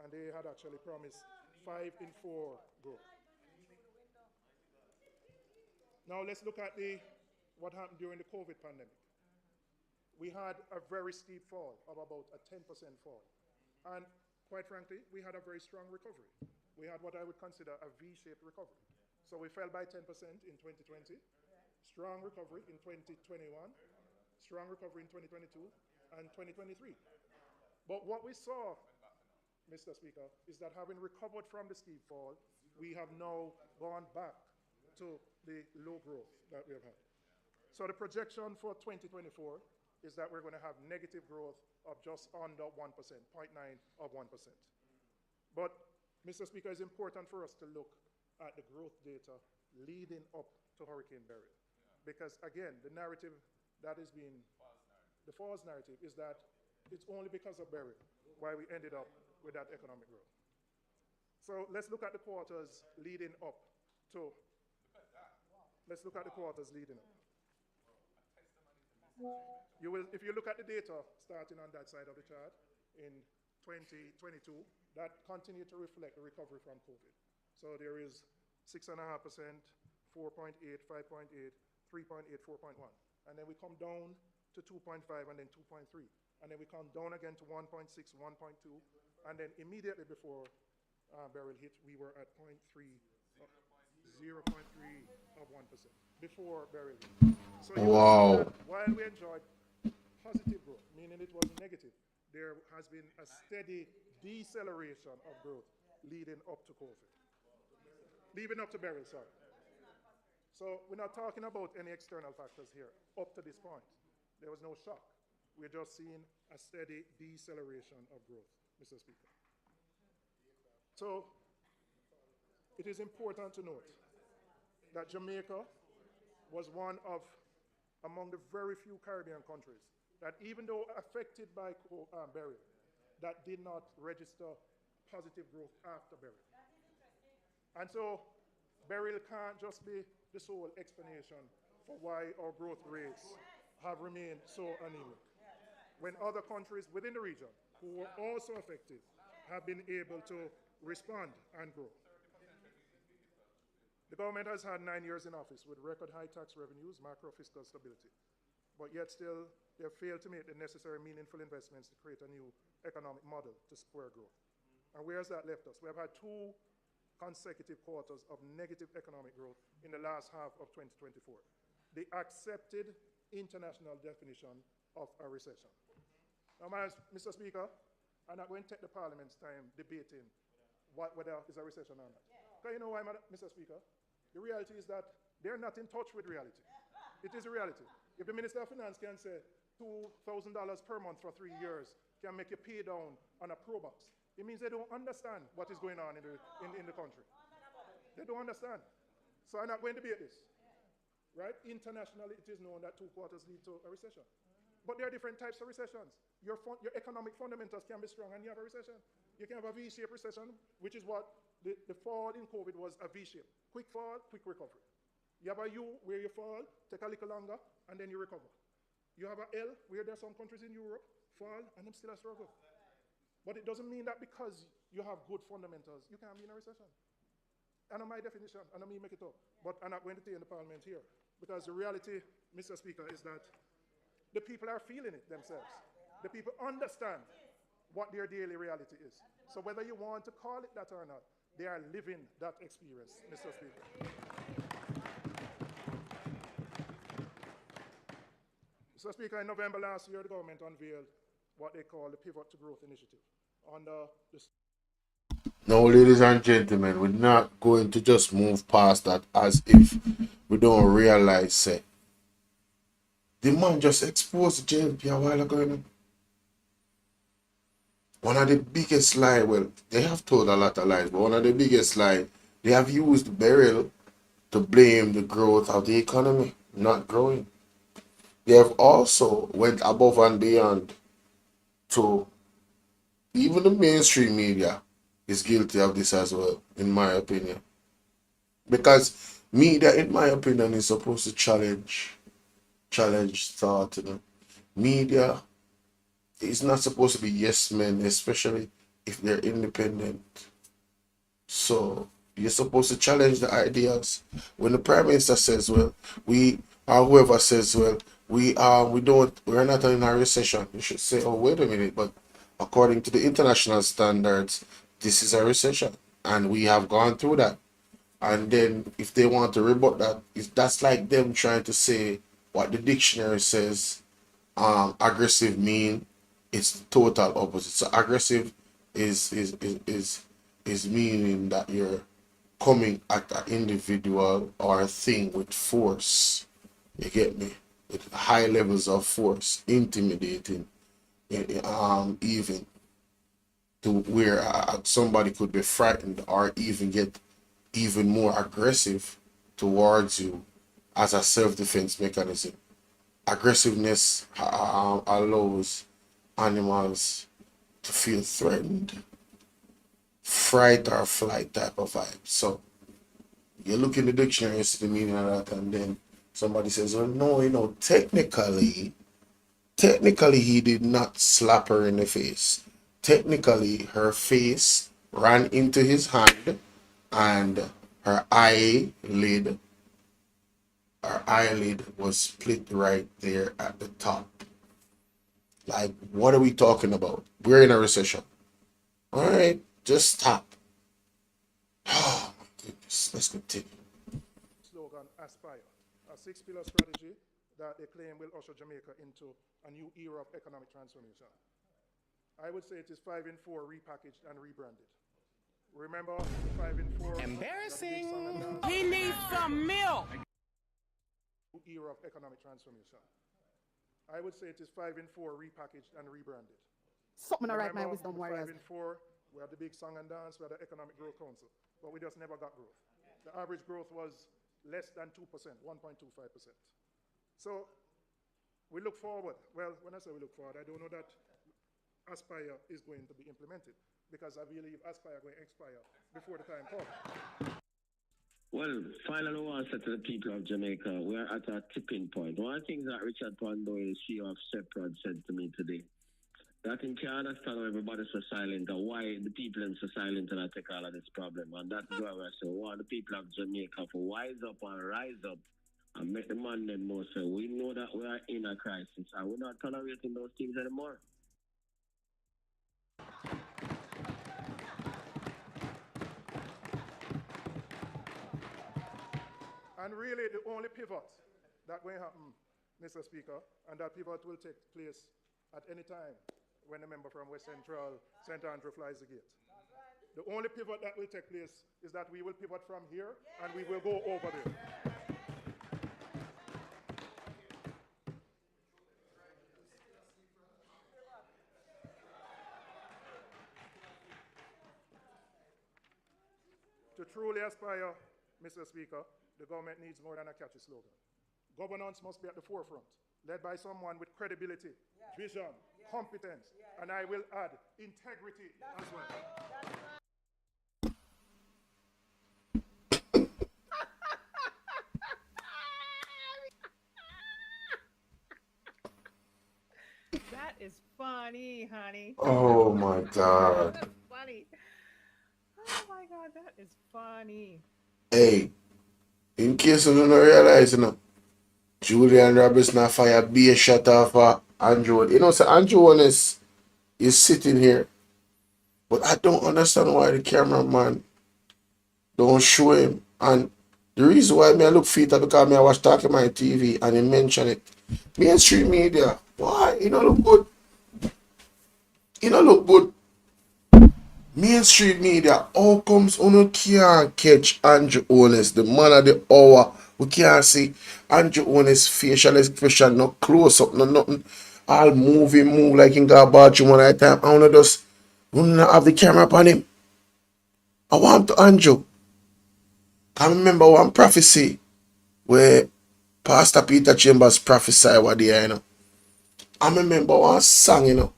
And they had actually promised 5 in 4 growth. Now let's look at what happened during the COVID pandemic. We had a very steep fall of about a 10% fall. And quite frankly, we had a very strong recovery. We had what I would consider a V-shaped recovery. So we fell by 10% in 2020, strong recovery in 2021, strong recovery in 2022, and 2023. But what we saw, Mr. Speaker, is that having recovered from the steep fall, we have now gone back to the low growth that we have had. So the projection for 2024 is that we're going to have negative growth of just under 1%, 0.9 of 1%. But, Mr. Speaker, it's important for us to look at the growth data leading up to Hurricane Beryl. Because, again, the narrative that is being, the false narrative is that it's only because of Beryl why we ended up with that economic growth. So let's look at the quarters leading up to, let's look at the quarters leading up. You will, if you look at the data starting on that side of the chart in 2022, that continued to reflect the recovery from COVID. So there is 6.5%, 4.8, 5.8, 3.8, 4.1. And then we come down to 2.5 and then 2.3. And then we come down again to 1.6, 1.2. And then immediately before Beryl hit, we were at 0.3 of 1% before Beryl hit. So
wow.
While we enjoyed positive growth, meaning it wasn't negative, there has been a steady deceleration of growth leading up to COVID. Leading up to Beryl, sorry. So we're not talking about any external factors here up to this point. There was no shock. We're just seeing a steady deceleration of growth, Mr. Speaker. So it is important to note that Jamaica was one of among the very few Caribbean countries that, even though affected by Beryl, that did not register positive growth after Beryl. And so Beryl can't just be the sole explanation for why our growth rates have remained so anemic, when other countries within the region who were also affected have been able to respond and grow. The government has had 9 years in office with record high tax revenues, macro fiscal stability, but yet still they have failed to make the necessary meaningful investments to create a new economic model to spur growth. And where has that left us? We have had 2 consecutive quarters of negative economic growth in the last half of 2024. The accepted international definition of a recession. Now, Mr. Speaker, I'm not going to take the Parliament's time debating whether it's a recession or not. Because you know why, Mr. Speaker? The reality is that they're not in touch with reality. It is a reality. If the Minister of Finance can say $2,000 per month for 3 years can make you pay down on a pro box, it means they don't understand what is going on in the country. They don't understand. So I'm not going to debate this. Right? Internationally, it is known that 2 quarters lead to a recession. But there are different types of recessions. Your economic fundamentals can be strong and you have a recession. You can have a V-shaped recession, which is what the fall in COVID was, a V-shape. Quick fall, quick recovery. You have a U where you fall, take a little longer, and then you recover. You have a L where there are some countries in Europe fall and them still a struggle. But it doesn't mean that because you have good fundamentals, you can't be in a recession. And on my definition, and I mean make it up, but I'm not going to stay in the Parliament here, because the reality, Mr. Speaker, is that the people are feeling it themselves. The people understand what their daily reality is. So whether you want to call it that or not, they are living that experience, Mr. Speaker. Mr. Speaker, in November last year, the government unveiled what they call the Pivot to Growth Initiative. Under the
Now, ladies and gentlemen, we're not going to just move past that as if we don't realize it. The man just exposed the JLP a while ago. You know? one of the biggest lie, well, they have told a lot of lies, but one of the biggest lie, they have used burial to blame the growth of the economy not growing. They have also went above and beyond to even the mainstream media is guilty of this as well, in my opinion. Because media, in my opinion, is supposed to challenge thought, you know. Media is not supposed to be yes men, especially if they're independent. So you're supposed to challenge the ideas. When the Prime Minister says, well, we or whoever says, well, we're not in a recession, you should say, oh, wait a minute, but according to the international standards, this is a recession, and we have gone through that. And then if they want to rebut that, that's like them trying to say what the dictionary says aggressive mean. It's the total opposite. So aggressive is meaning that you're coming at an individual or a thing with force. You get me? With high levels of force, intimidating, even to where somebody could be frightened or even get even more aggressive towards you as a self-defense mechanism. Aggressiveness allows animals to feel threatened, fright or flight type of vibe. So you look in the dictionary, you see the meaning of that, and then somebody says, well, no, you know, technically he did not slap her in the face. Technically, her face ran into his hand and her eyelid was split right there at the top. Like, what are we talking about? We're in a recession. All right, just stop. Oh my goodness, let's continue.
Slogan, Aspire, a 6-pillar strategy that they claim will usher Jamaica into a new era of economic transformation. I would say it is 5 in 4 repackaged and rebranded. Remember the 5 in 4? Embarrassing.
He needs some milk.
Era of economic transformation. I would say it is 5 in 4 repackaged and rebranded.
Something to write my wisdom warriors.
5 in 4, we had the big song and dance, we had the Economic Growth Council, but we just never got growth. The average growth was less than 2%, 1.25%. So we look forward. Well, when I say we look forward, I don't know that Aspire is going to be implemented, because I believe Aspire is going to expire before the time comes.
Well, finally, I want to say to the people of Jamaica, we are at a tipping point. One of the things that Richard Pandoy, CEO of Shepherd, said to me today, that he can't understand why everybody's so silent and why the people are so silent and I take all of this problem. And that's why I say, we want the people of Jamaica to wise up and rise up and make the man them know. So we know that we are in a crisis and we're not tolerating those things anymore.
And really, the only pivot that will happen, Mr. Speaker, and that pivot will take place at any time when a member from West Central, St. Andrew flies the gate. The only pivot that will take place is that we will pivot from here and we will go over there. To truly aspire, Mr. Speaker, the government needs more than a catchy slogan. Governance must be at the forefront, led by someone with credibility, vision, competence, and I will add integrity as well.
That is funny, honey.
Oh my God.
That's funny. Oh my God, that is funny.
Hey, in case you don't realize, you know, Julian Robertson fire be a shot off Andrew. You know, so Andrew is sitting here, but I don't understand why the cameraman don't show him. And the reason why I look feet because I watch talking my TV and he mentioned it. Mainstream media, why? You know look good. You know look good. Mainstream media, how comes you can't catch Andrew Honest, the man of the hour? We can't see Andrew Honest facial expression, no close up, no nothing. All move like in got bathroom one at a time. I wanna just We not have the camera upon him. I want to Andrew. I remember one prophecy where Pastor Peter Chambers prophesied what they are, you know. I remember one song, you know.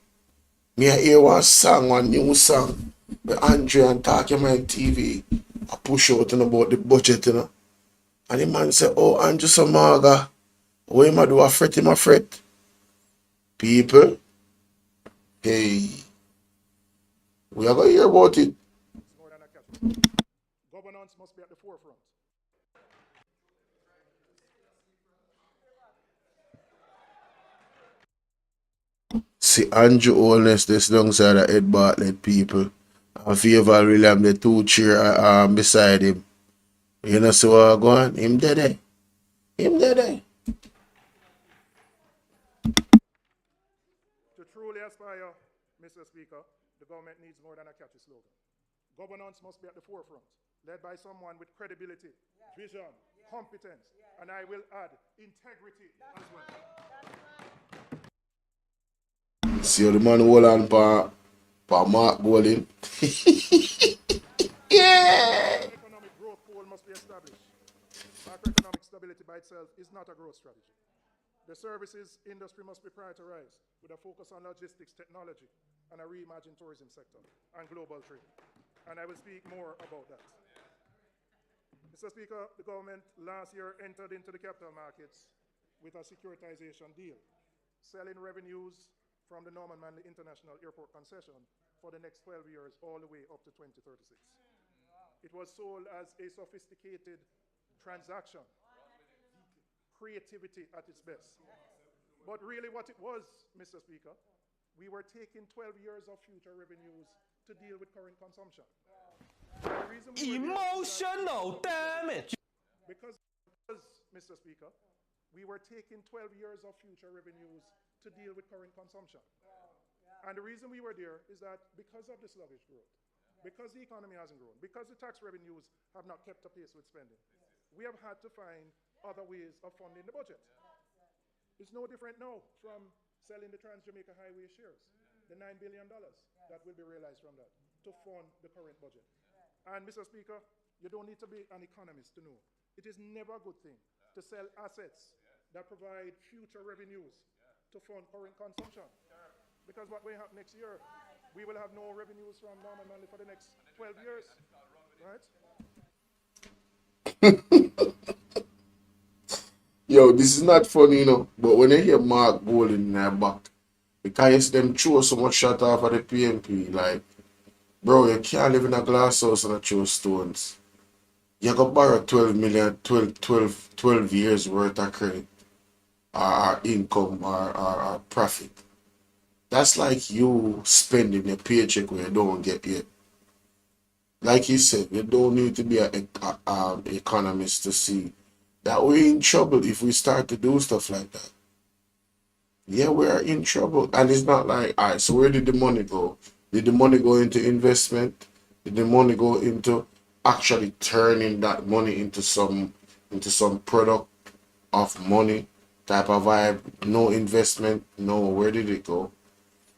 Me I hear one song, one new song, where Andrew and talking on TV, I push out about the budget, you know. And the man said, oh, Andrew Samaga, what am I do? I fret him, I fret. People, hey, we are going to hear about it.
Governance must be at the forefront.
See Andrew Holness, this alongside the Ed Bartlett people. And Favor William, the two chair beside him. You know, so what going? Him dead. Him dead.
To truly aspire, Mr. Speaker, the government needs more than a catchy slogan. Governance must be at the forefront, led by someone with credibility, vision, competence, and I will add integrity as well.
See how the man hold on for Mark Golding. Yeah.
Economic growth goal must be established. Macroeconomic stability by itself is not a growth strategy. The services industry must be prioritized with a focus on logistics, technology, and a reimagined tourism sector and global trade. And I will speak more about that. Mr. Speaker, the government last year entered into the capital markets with a securitization deal, selling revenues from the Norman Manley International Airport concession for the next 12 years, all the way up to 2036. It was sold as a sophisticated transaction, creativity at its best. But really what it was, Mr. Speaker, we were taking 12 years of future revenues to deal with current consumption.
Emotional damage!
Because, Mr. Speaker, we were taking 12 years of future revenues to deal with current consumption. And the reason we were there is that because of the sluggish growth, because the economy hasn't grown, because the tax revenues have not kept pace with spending, we have had to find other ways of funding the budget. It's no different now from selling the Trans-Jamaica Highway shares, the $9 billion that will be realized from that to fund the current budget. And Mr. Speaker, you don't need to be an economist to know it is never a good thing to sell assets that provide future revenues to fund current consumption. Because what will happen next year, we will have no revenues from Norman Manley for the next 12 years, right?
Yo, this is not funny, you know, but when I hear Mark Golding in their back, because them throw so much shot off of the PMP, like, bro, you can't live in a glass house and throw stones. You got borrow 12 years worth of credit, or income, or profit. That's like you spending a paycheck where you don't get yet. Like he said, you don't need to be an economist to see that we're in trouble if we start to do stuff like that. Yeah, we're in trouble. And it's not like, all right, so where did the money go? Did the money go into investment? Did the money go into actually turning that money into some product of money type of vibe? No investment, no, where did it go?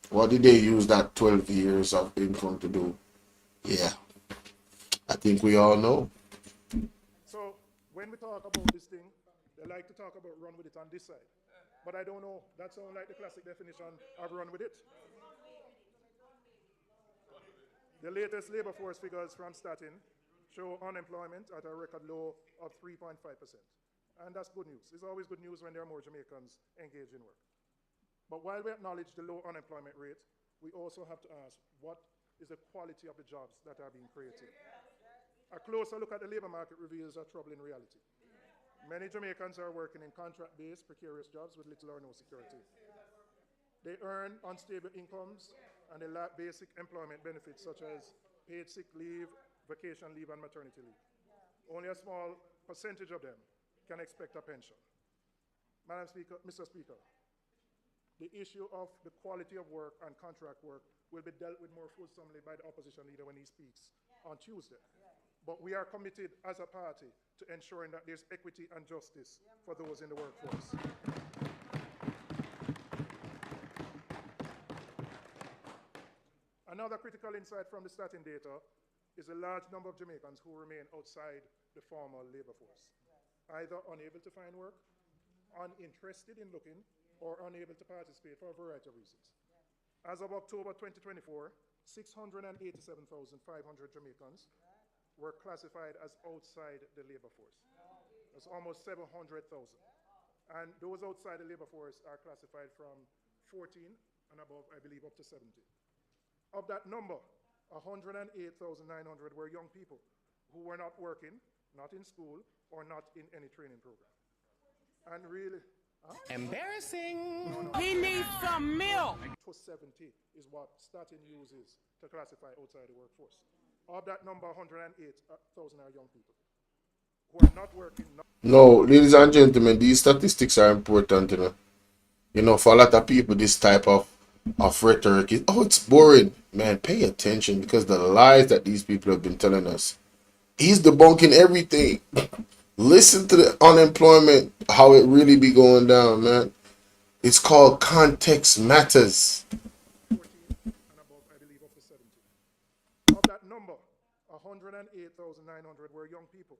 What did they use that 12 years of income to do? Yeah, I think we all know.
So when we talk about this thing, they like to talk about run with it on this side. But I don't know, that sounds like the classic definition of run with it. The latest labor force figures from Statin show unemployment at a record low of 3.5%. And that's good news. It's always good news when there are more Jamaicans engaged in work. But while we acknowledge the low unemployment rate, we also have to ask, what is the quality of the jobs that are being created? A closer look at the labor market reveals a troubling reality. Many Jamaicans are working in contract-based, precarious jobs with little or no security. They earn unstable incomes, and they lack basic employment benefits such as paid sick leave, vacation leave, and maternity leave. Only a small percentage of them can expect a pension. Mr. Speaker, the issue of the quality of work and contract work will be dealt with more fulsomely by the opposition leader when he speaks on Tuesday. But we are committed as a party to ensuring that there's equity and justice for those in the workforce. Another critical insight from the starting data is a large number of Jamaicans who remain outside the formal labor force, either unable to find work, uninterested in looking, or unable to participate for a variety of reasons. As of October 2024, 687,500 Jamaicans were classified as outside the labor force. That's almost 700,000. And those outside the labor force are classified from 14 and above, I believe, up to 70. Of that number, 108,900 were young people who were not working, not in school, or not in any training program. And really,
Embarrassing.
No.
He needs some milk.
To 70 is what starting uses to classify outside the workforce. Of that number, 108,000 are young people who are not working.
No, ladies and gentlemen, these statistics are important, you know. You know, for a lot of people, this type of rhetoric is, oh, it's boring. Man, pay attention, because the lies that these people have been telling us, he's debunking everything. Listen to the unemployment, how it really be going down, man. It's called context matters.
14 and above, I believe, up to 70. Of that number, 108,900 were young people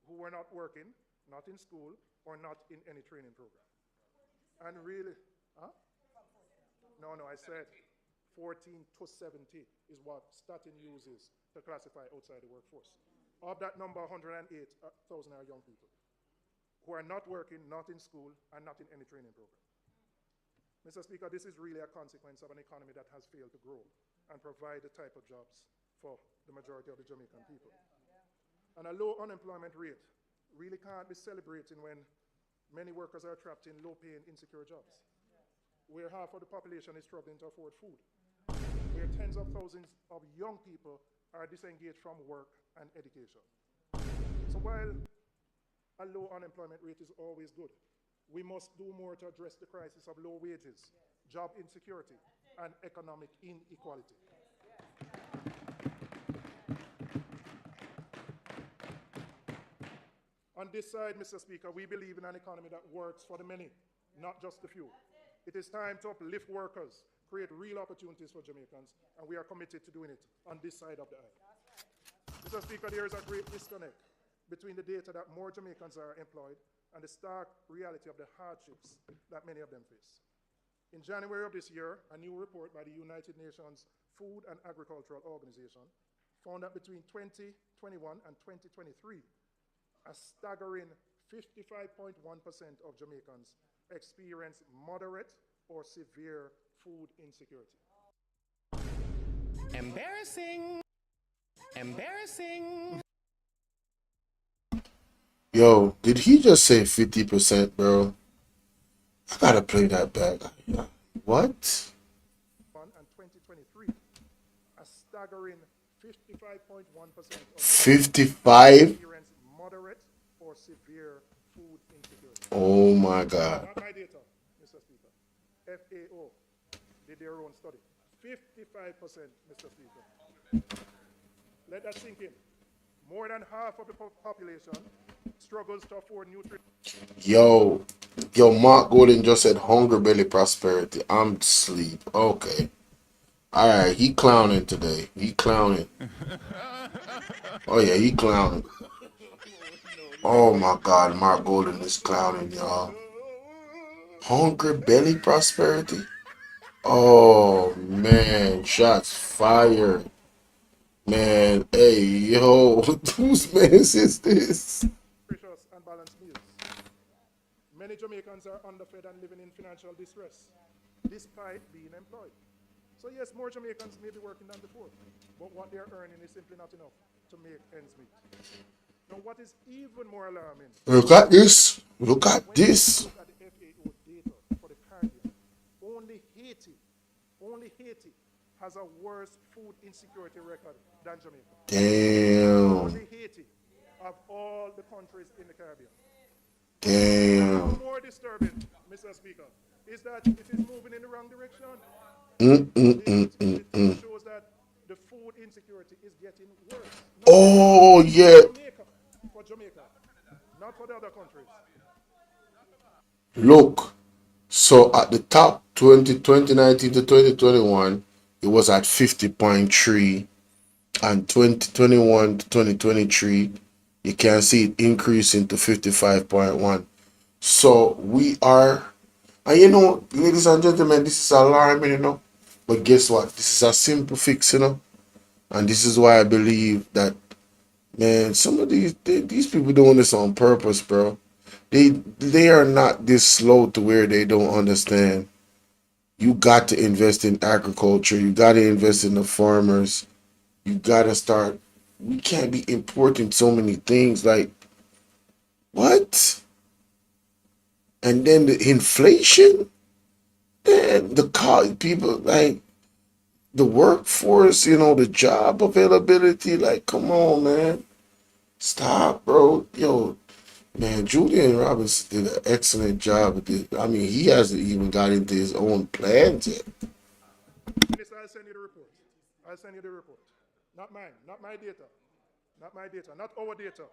who were not working, not in school, or not in any training program. And really, No, I said 14 to 70 is what starting uses to classify outside the workforce. Of that number, 108,000 are young people who are not working, not in school, and not in any training program. Mr. Speaker, this is really a consequence of an economy that has failed to grow and provide the type of jobs for the majority of the Jamaican people. And a low unemployment rate really can't be celebrating when many workers are trapped in low-paying, insecure jobs, where half of the population is struggling to afford food, where tens of thousands of young people are disengaged from work and education. So while a low unemployment rate is always good, we must do more to address the crisis of low wages, job insecurity, and economic inequality. On this side, Mr. Speaker, we believe in an economy that works for the many, not just the few. It is time to uplift workers, create real opportunities for Jamaicans, and we are committed to doing it on this side of the aisle. Mr. Speaker, there is a great disconnect between the data that more Jamaicans are employed and the stark reality of the hardships that many of them face. In January of this year, a new report by the United Nations Food and Agricultural Organization found that between 2021 and 2023, a staggering 55.1% of Jamaicans experience moderate or severe food insecurity.
Embarrassing. Embarrassing.
Yo, did he just say 50%, bro? I gotta play that back. What?
And 2023, a staggering 55.1% of
55?
experience moderate or severe food insecurity.
Oh my God.
Not my data, Mr. Speaker. FAO did their own study. 55%, Mr. Speaker. Let that sink in. More than half of the population struggles to afford nutrition.
Yo, Mark Golden just said hunger belly prosperity. I'm asleep. Okay. All right, he clowning today. He clowning. Oh yeah, he clowning. Oh my God, Mark Golden is clowning, y'all. Hunger belly prosperity? Oh man, shots fired. Man, hey, yo, whose mess is this?
Nutritious and balanced meals. Many Jamaicans are underfed and living in financial distress, despite being employed. So yes, more Jamaicans may be working than before, but what they're earning is simply not enough to make ends meet. Now, what is even more alarming?
Look at this. Look at this.
Look at the FAO data for the Caribbean. Only Haiti has a worse food insecurity record than Jamaica.
Damn.
Only Haiti of all the countries in the Caribbean.
Damn.
More disturbing, Mr. Speaker, is that it is moving in the wrong direction. It shows that the food insecurity is getting worse.
Oh yeah.
For Jamaica, not for the other countries.
Look, so at the top, 2019 to 2021, it was at 50.3, and 2021 to 2023, you can see it increasing to 55.1. So we are, and you know, ladies and gentlemen, this is alarming, you know. But guess what? This is a simple fix, you know. And this is why I believe that, man, some of these people doing this on purpose, bro. They are not this slow to where they don't understand. You got to invest in agriculture. You got to invest in the farmers. You got to start. We can't be importing so many things. Like, what? And then the inflation and the cost, people, like, the workforce, you know, the job availability. Like, come on, man. Stop, bro. Yo, man, Julian Roberts did an excellent job with this. I mean, he hasn't even got into his own plans yet.
Minister, I'll send you the report. I'll send you the report. Not mine, not my data. Not my data, not our data.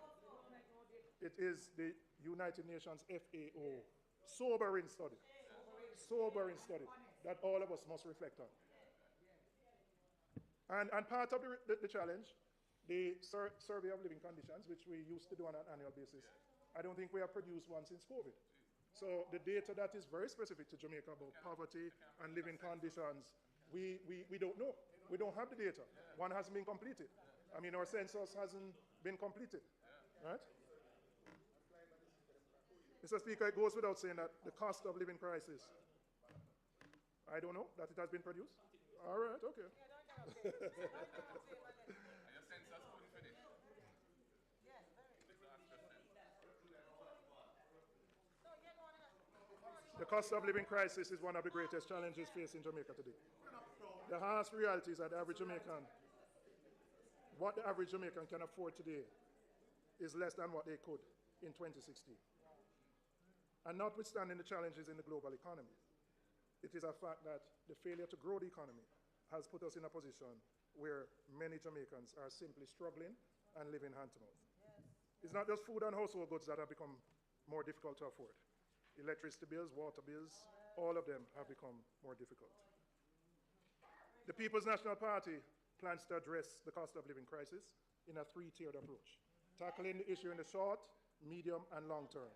It is the United Nations FAO sobering study that all of us must reflect on. And part of the challenge, the survey of living conditions, which we used to do on an annual basis, I don't think we have produced one since COVID. So the data that is very specific to Jamaica about poverty and living conditions, we don't know. We don't have the data. One hasn't been completed. I mean, our census hasn't been completed, right? Mr. Speaker, it goes without saying that the cost of living crisis, I don't know that it has been produced. All right, okay. The cost of living crisis is one of the greatest challenges facing Jamaica today. The harsh reality is that what the average Jamaican can afford today is less than what they could in 2016. And notwithstanding the challenges in the global economy, it is a fact that the failure to grow the economy has put us in a position where many Jamaicans are simply struggling and living hand to mouth. It's not just food and household goods that have become more difficult to afford. Electricity bills, water bills, all of them have become more difficult. The People's National Party plans to address the cost of living crisis in a three-tiered approach, tackling the issue in the short, medium, and long term,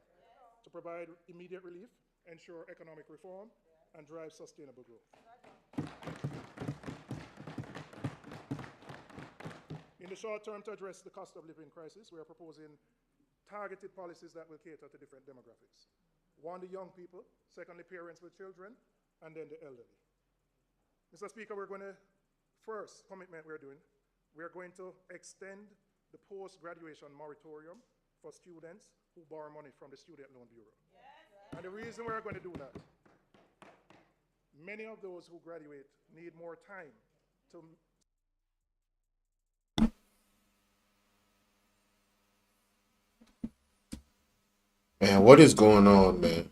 to provide immediate relief, ensure economic reform, and drive sustainable growth. In the short term, to address the cost of living crisis, we are proposing targeted policies that will cater to different demographics. One, the young people, secondly, parents with children, and then the elderly. Mr. Speaker, we're going to, first commitment we're doing, we're going to extend the post-graduation moratorium for students who borrow money from the Student Loan Bureau. And the reason we're going to do that, many of those who graduate need more time to...
Man, what is going on, man?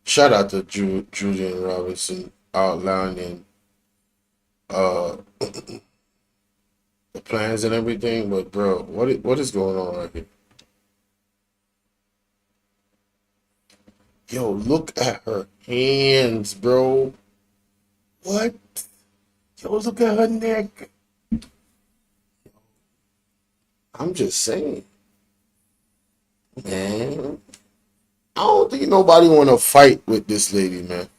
Shout out to Julian Robinson outlining the plans and everything, but bro, what is going on right here? Yo, look at her hands, bro. What? Yo, look at her neck. I'm just saying. Man, I don't think nobody want to fight with this lady, man.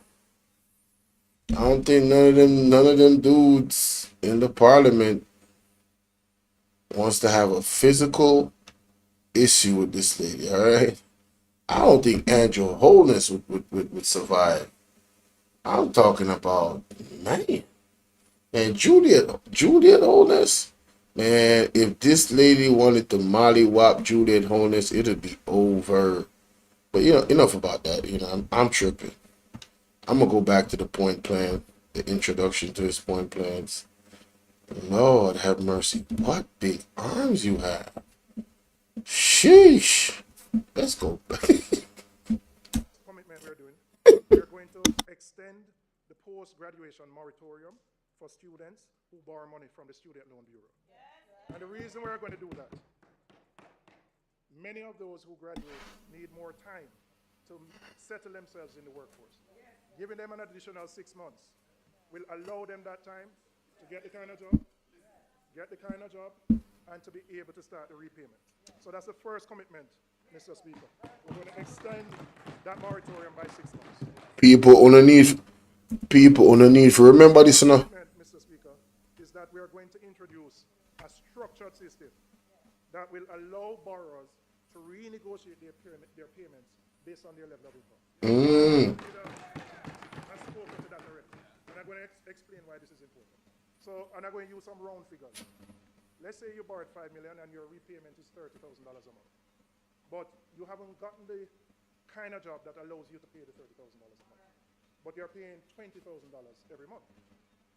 I don't think none of them dudes in the parliament wants to have a physical issue with this lady, all right? I don't think Andrew Holness would survive. I'm talking about, man. And Juliet Holness, man, if this lady wanted to mollywop Juliet Holness, it'd be over. But, you know, enough about that. You know, I'm tripping. I'm going to go back to the point plan, the introduction to his point plans. Lord have mercy. What big arms you have. Sheesh. Let's go back.
Commitment we're doing. We're going to extend the post-graduation moratorium for students who borrow money from the Student Loan Bureau. And the reason we're going to do that, many of those who graduate need more time to settle themselves in the workforce. Giving them an additional 6 months will allow them that time to get the kind of job, and to be able to start the repayment. So that's the first commitment, Mr. Speaker. We're going to extend that moratorium by 6 months.
People underneath for remember this now.
Mr. Speaker, is that we are going to introduce a structured system that will allow borrowers to renegotiate their payments based on their level of income. I've spoken to that already, and I'm going to explain why this is important. So, and I'm going to use some round figures. Let's say you borrowed $5 million and your repayment is $30,000 a month, but you haven't gotten the kind of job that allows you to pay the $30,000 a month, but you're paying $20,000 every month,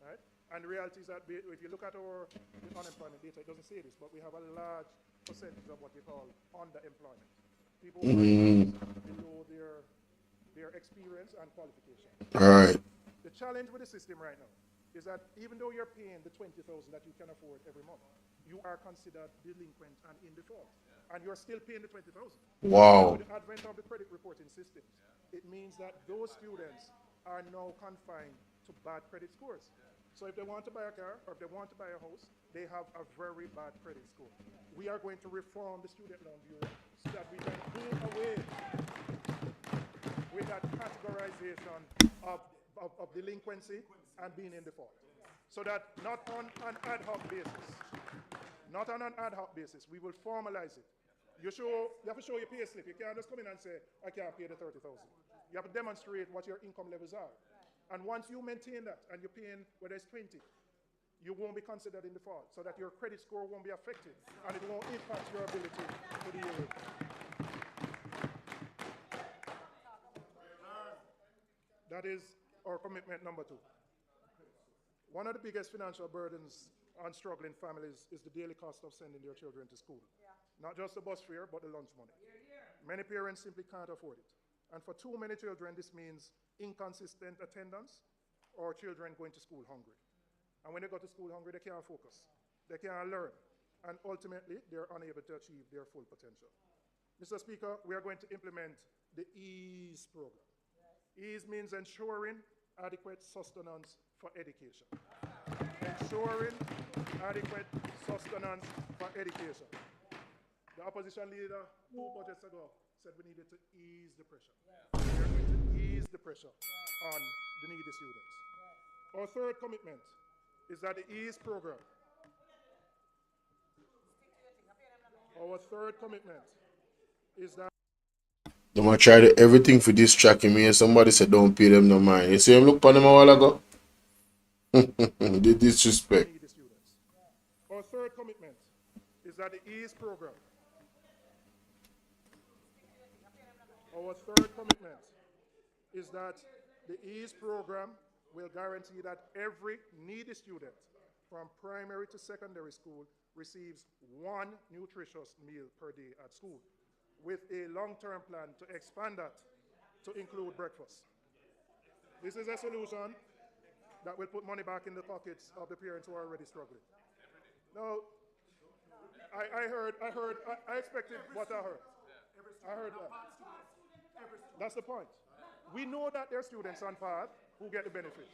right? And the reality is that if you look at our unemployment data, it doesn't say this, but we have a large percentage of what we call underemployment. People who are below their experience and qualification.
All right.
The challenge with the system right now is that even though you're paying the $20,000 that you can afford every month, you are considered delinquent and in default, and you're still paying the $20,000.
Wow.
With the advent of the credit reporting systems, it means that those students are now confined to bad credit scores. So if they want to buy a car or if they want to buy a house, they have a very bad credit score. We are going to reform the Student Loan Bureau so that we can do away with that categorization of delinquency and being in default. So that not on an ad hoc basis, we will formalize it. You have to show your pay slip. You can't just come in and say, I can't pay the $30,000. You have to demonstrate what your income levels are. And once you maintain that and you're paying whether it's 20, you won't be considered in default, so that your credit score won't be affected and it won't impact your ability to deal with it. That is our commitment number 2. One of the biggest financial burdens on struggling families is the daily cost of sending their children to school. Not just the bus fare, but the lunch money. Many parents simply can't afford it. And for too many children, this means inconsistent attendance or children going to school hungry. And when they go to school hungry, they can't focus. They can't learn. And ultimately, they're unable to achieve their full potential. Mr. Speaker, we are going to implement the EASE program. EASE means ensuring adequate sustenance for education. Ensuring adequate sustenance for education. The opposition leader 2 budgets ago said we needed to ease the pressure. We are going to ease the pressure on the needy students. Our third commitment is that the EASE program,
I'm gonna try to everything for distracting me, and somebody said don't pay them no mind. You see him look upon them a while ago? The disrespect.
Our third commitment is that the EASE program, will guarantee that every needy student from primary to secondary school receives 1 nutritious meal per day at school, with a long-term plan to expand that to include breakfast. This is a solution that will put money back in the pockets of the parents who are already struggling. Now, I expected what I heard. I heard that. That's the point. We know that there are students on path who get the benefit.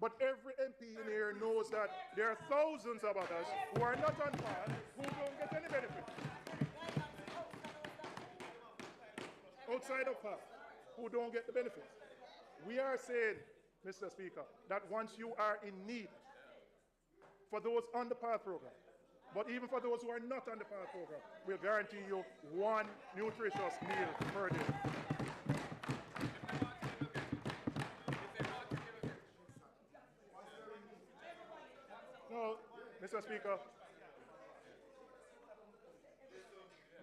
But every MP in here knows that there are thousands of others who are not on path who don't get any benefit. Outside of path, who don't get the benefit. We are saying, Mr. Speaker, that once you are in need, for those on the path program, but even for those who are not on the path program, we'll guarantee you 1 nutritious meal per day. Now, Mr. Speaker,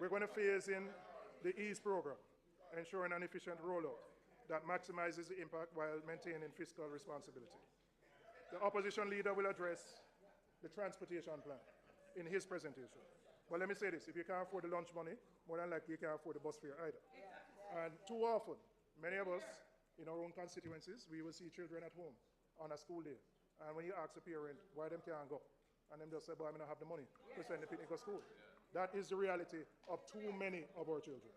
we're going to phase in the EASE program, ensuring an efficient rollout that maximizes the impact while maintaining fiscal responsibility. The opposition leader will address the transportation plan in his presentation. But let me say this, if you can't afford the lunch money, more than likely you can't afford the bus fare either. And too often, many of us in our own constituencies, we will see children at home on a school day. And when you ask a parent why them can't go, and them just say, but I don't have the money to send the picnic to school. That is the reality of too many of our children.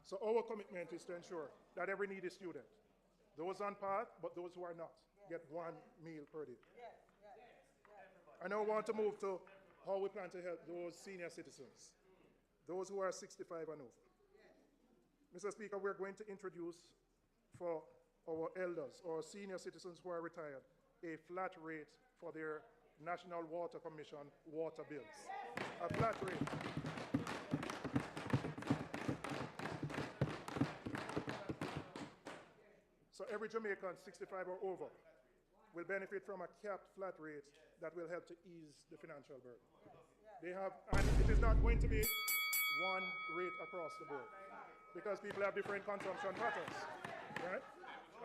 So our commitment is to ensure that every needy student, those on path, but those who are not, get 1 meal per day. I now want to move to how we plan to help those senior citizens, those who are 65 and over. Mr. Speaker, we're going to introduce for our elders or senior citizens who are retired a flat rate for their National Water Commission water bills. A flat rate. So every Jamaican 65 or over will benefit from a capped flat rate that will help to ease the financial burden. They have, and it is not going to be one rate across the board because people have different consumption patterns, right?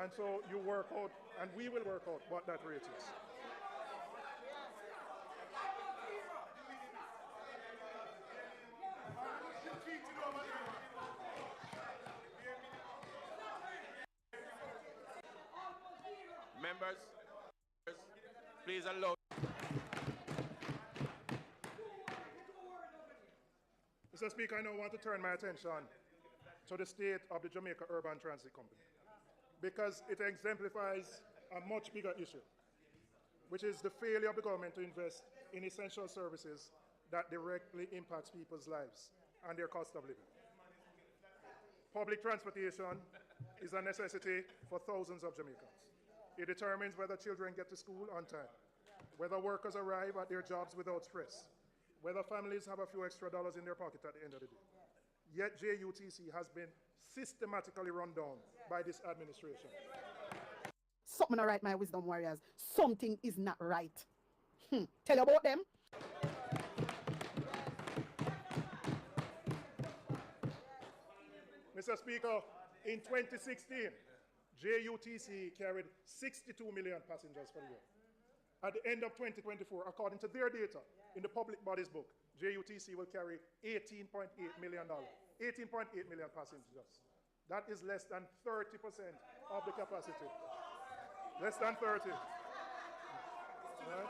And so you work out, and we will work out what that rate is.
Members, please allow.
Mr. Speaker, I now want to turn my attention to the state of the Jamaica Urban Transit Company because it exemplifies a much bigger issue, which is the failure of the government to invest in essential services that directly impacts people's lives and their cost of living. Public transportation is a necessity for thousands of Jamaicans. It determines whether children get to school on time, whether workers arrive at their jobs without stress, whether families have a few extra dollars in their pocket at the end of the day. Yet JUTC has been systematically run down by this administration.
Something not right, my wisdom warriors. Something is not right. Tell you about them.
Mr. Speaker, in 2016, JUTC carried 62 million passengers per year. At the end of 2024, according to their data in the public bodies book, JUTC will carry $18.8 million, 18.8 million passengers. That is less than 30% of the capacity. Less than 30. Right?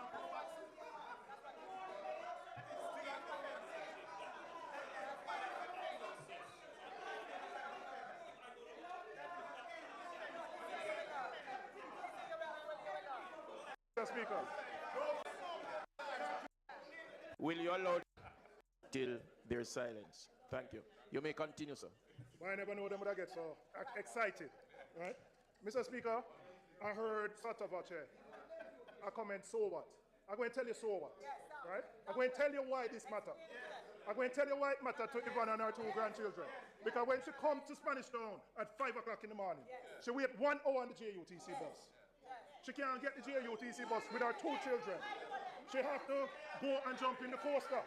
Mr. Speaker.
Will you allow till there's silence? Thank you. You may continue, sir.
But I never know them when I get so excited. Right? Mr. Speaker, I heard Satavache. I comment, so what? I'm going to tell you so what. Right? I'm going to tell you why this matter. I'm going to tell you why it matters to Yvonne and her 2 grandchildren. Because when she comes to Spanish Town at 5 o'clock in the morning, she wait 1 hour on the JUTC bus. She can't get the JUTC bus with her 2 children. She have to go and jump in the coaster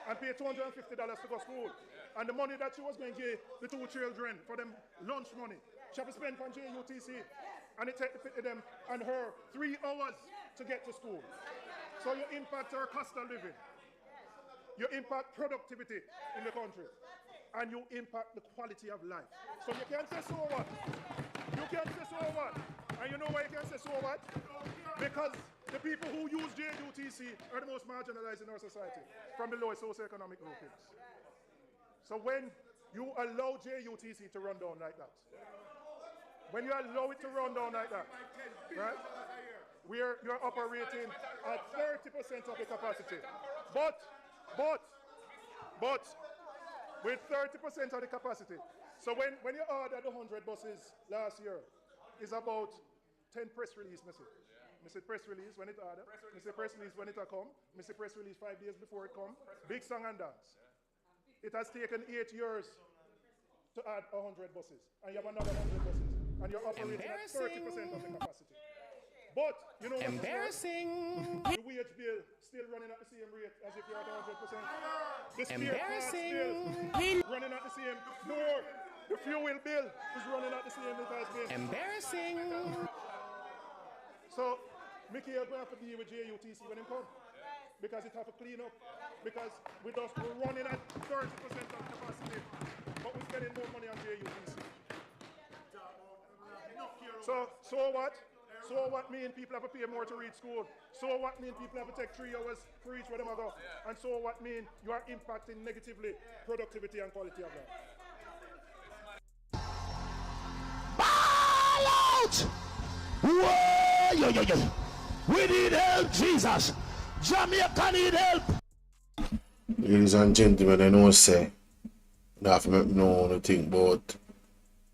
and pay $250 to go to school. And the money that she was going to give the 2 children for them lunch money, she have to spend on JUTC. And it takes them and her 3 hours to get to school. So you impact her cost of living. You impact productivity in the country. And you impact the quality of life. So you can't say so what. You can't say so what. And you know why you can't say so what? Because the people who use JUTC are the most marginalized in our society from the lowest socioeconomic groupings. So when you allow JUTC to run down like that, when you allow it to run down like that, right, you're operating at 30% of the capacity. But with 30% of the capacity. So when you ordered the 100 buses last year, it's about 10 press release, Mr. Press release when it order, Mr. Press release when it come, Mr. Press release 5 days before it come, big song and dance. It has taken 8 years to add 100 buses, and you have another 100 buses, and you're operating at 30% of the capacity. But you know what? Embarrassing. The wage bill still running at the same rate as if you're at 100%. The spare parts still running at the same. No, the fuel bill is running at the same as it has been. Embarrassing. So Mickey is going to have to deal with JUTC when he come, because it have to clean up. Because we're running at 30% of capacity, but we're spending more money on JUTC. So what? So what mean people have to pay more to reach school? So what mean people have to take 3 hours for each where they go? And so what mean you are impacting negatively productivity and quality of life?
Ball out! Whoa! We need help, Jesus. Jamaica need help.
Ladies and gentlemen, I know say, I have to make me know what to think about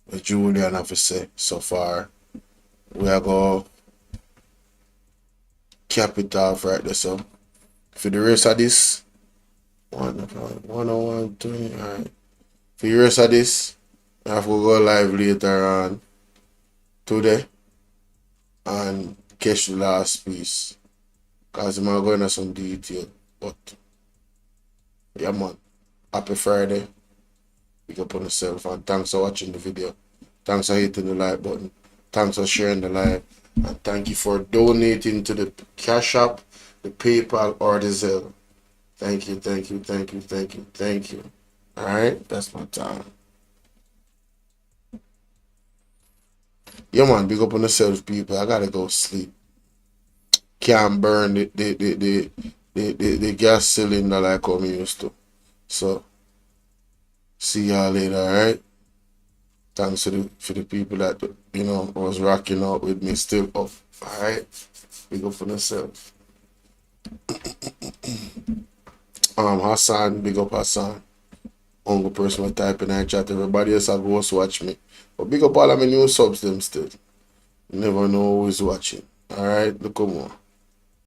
what Julian have to say so far. We are going to cap it off right there, so. For the rest of this, 101, 20, alright. For the rest of this, I have to go live later on today and catch the last piece. Because I'm going into some detail. But, yeah, man. Happy Friday. Pick up on yourself, and thanks for watching the video. Thanks for hitting the like button. Thanks for sharing the live. And thank you for donating to the Cash App, the PayPal, or the Zelle. Thank you, thank you, thank you, thank you, thank you. Alright, that's my time. Yeah, man, big up on yourself, people. I gotta go sleep. Can't burn the gas cylinder like how we used to. So, see y'all later, alright? Thanks for the people that, you know, was rocking out with me, still up, alright? Big up on yourself. Hassan, big up Hassan. Only person I type in and chat, everybody else I go watch me. But big up all of my new subs them still. You never know who is watching. Alright, look more.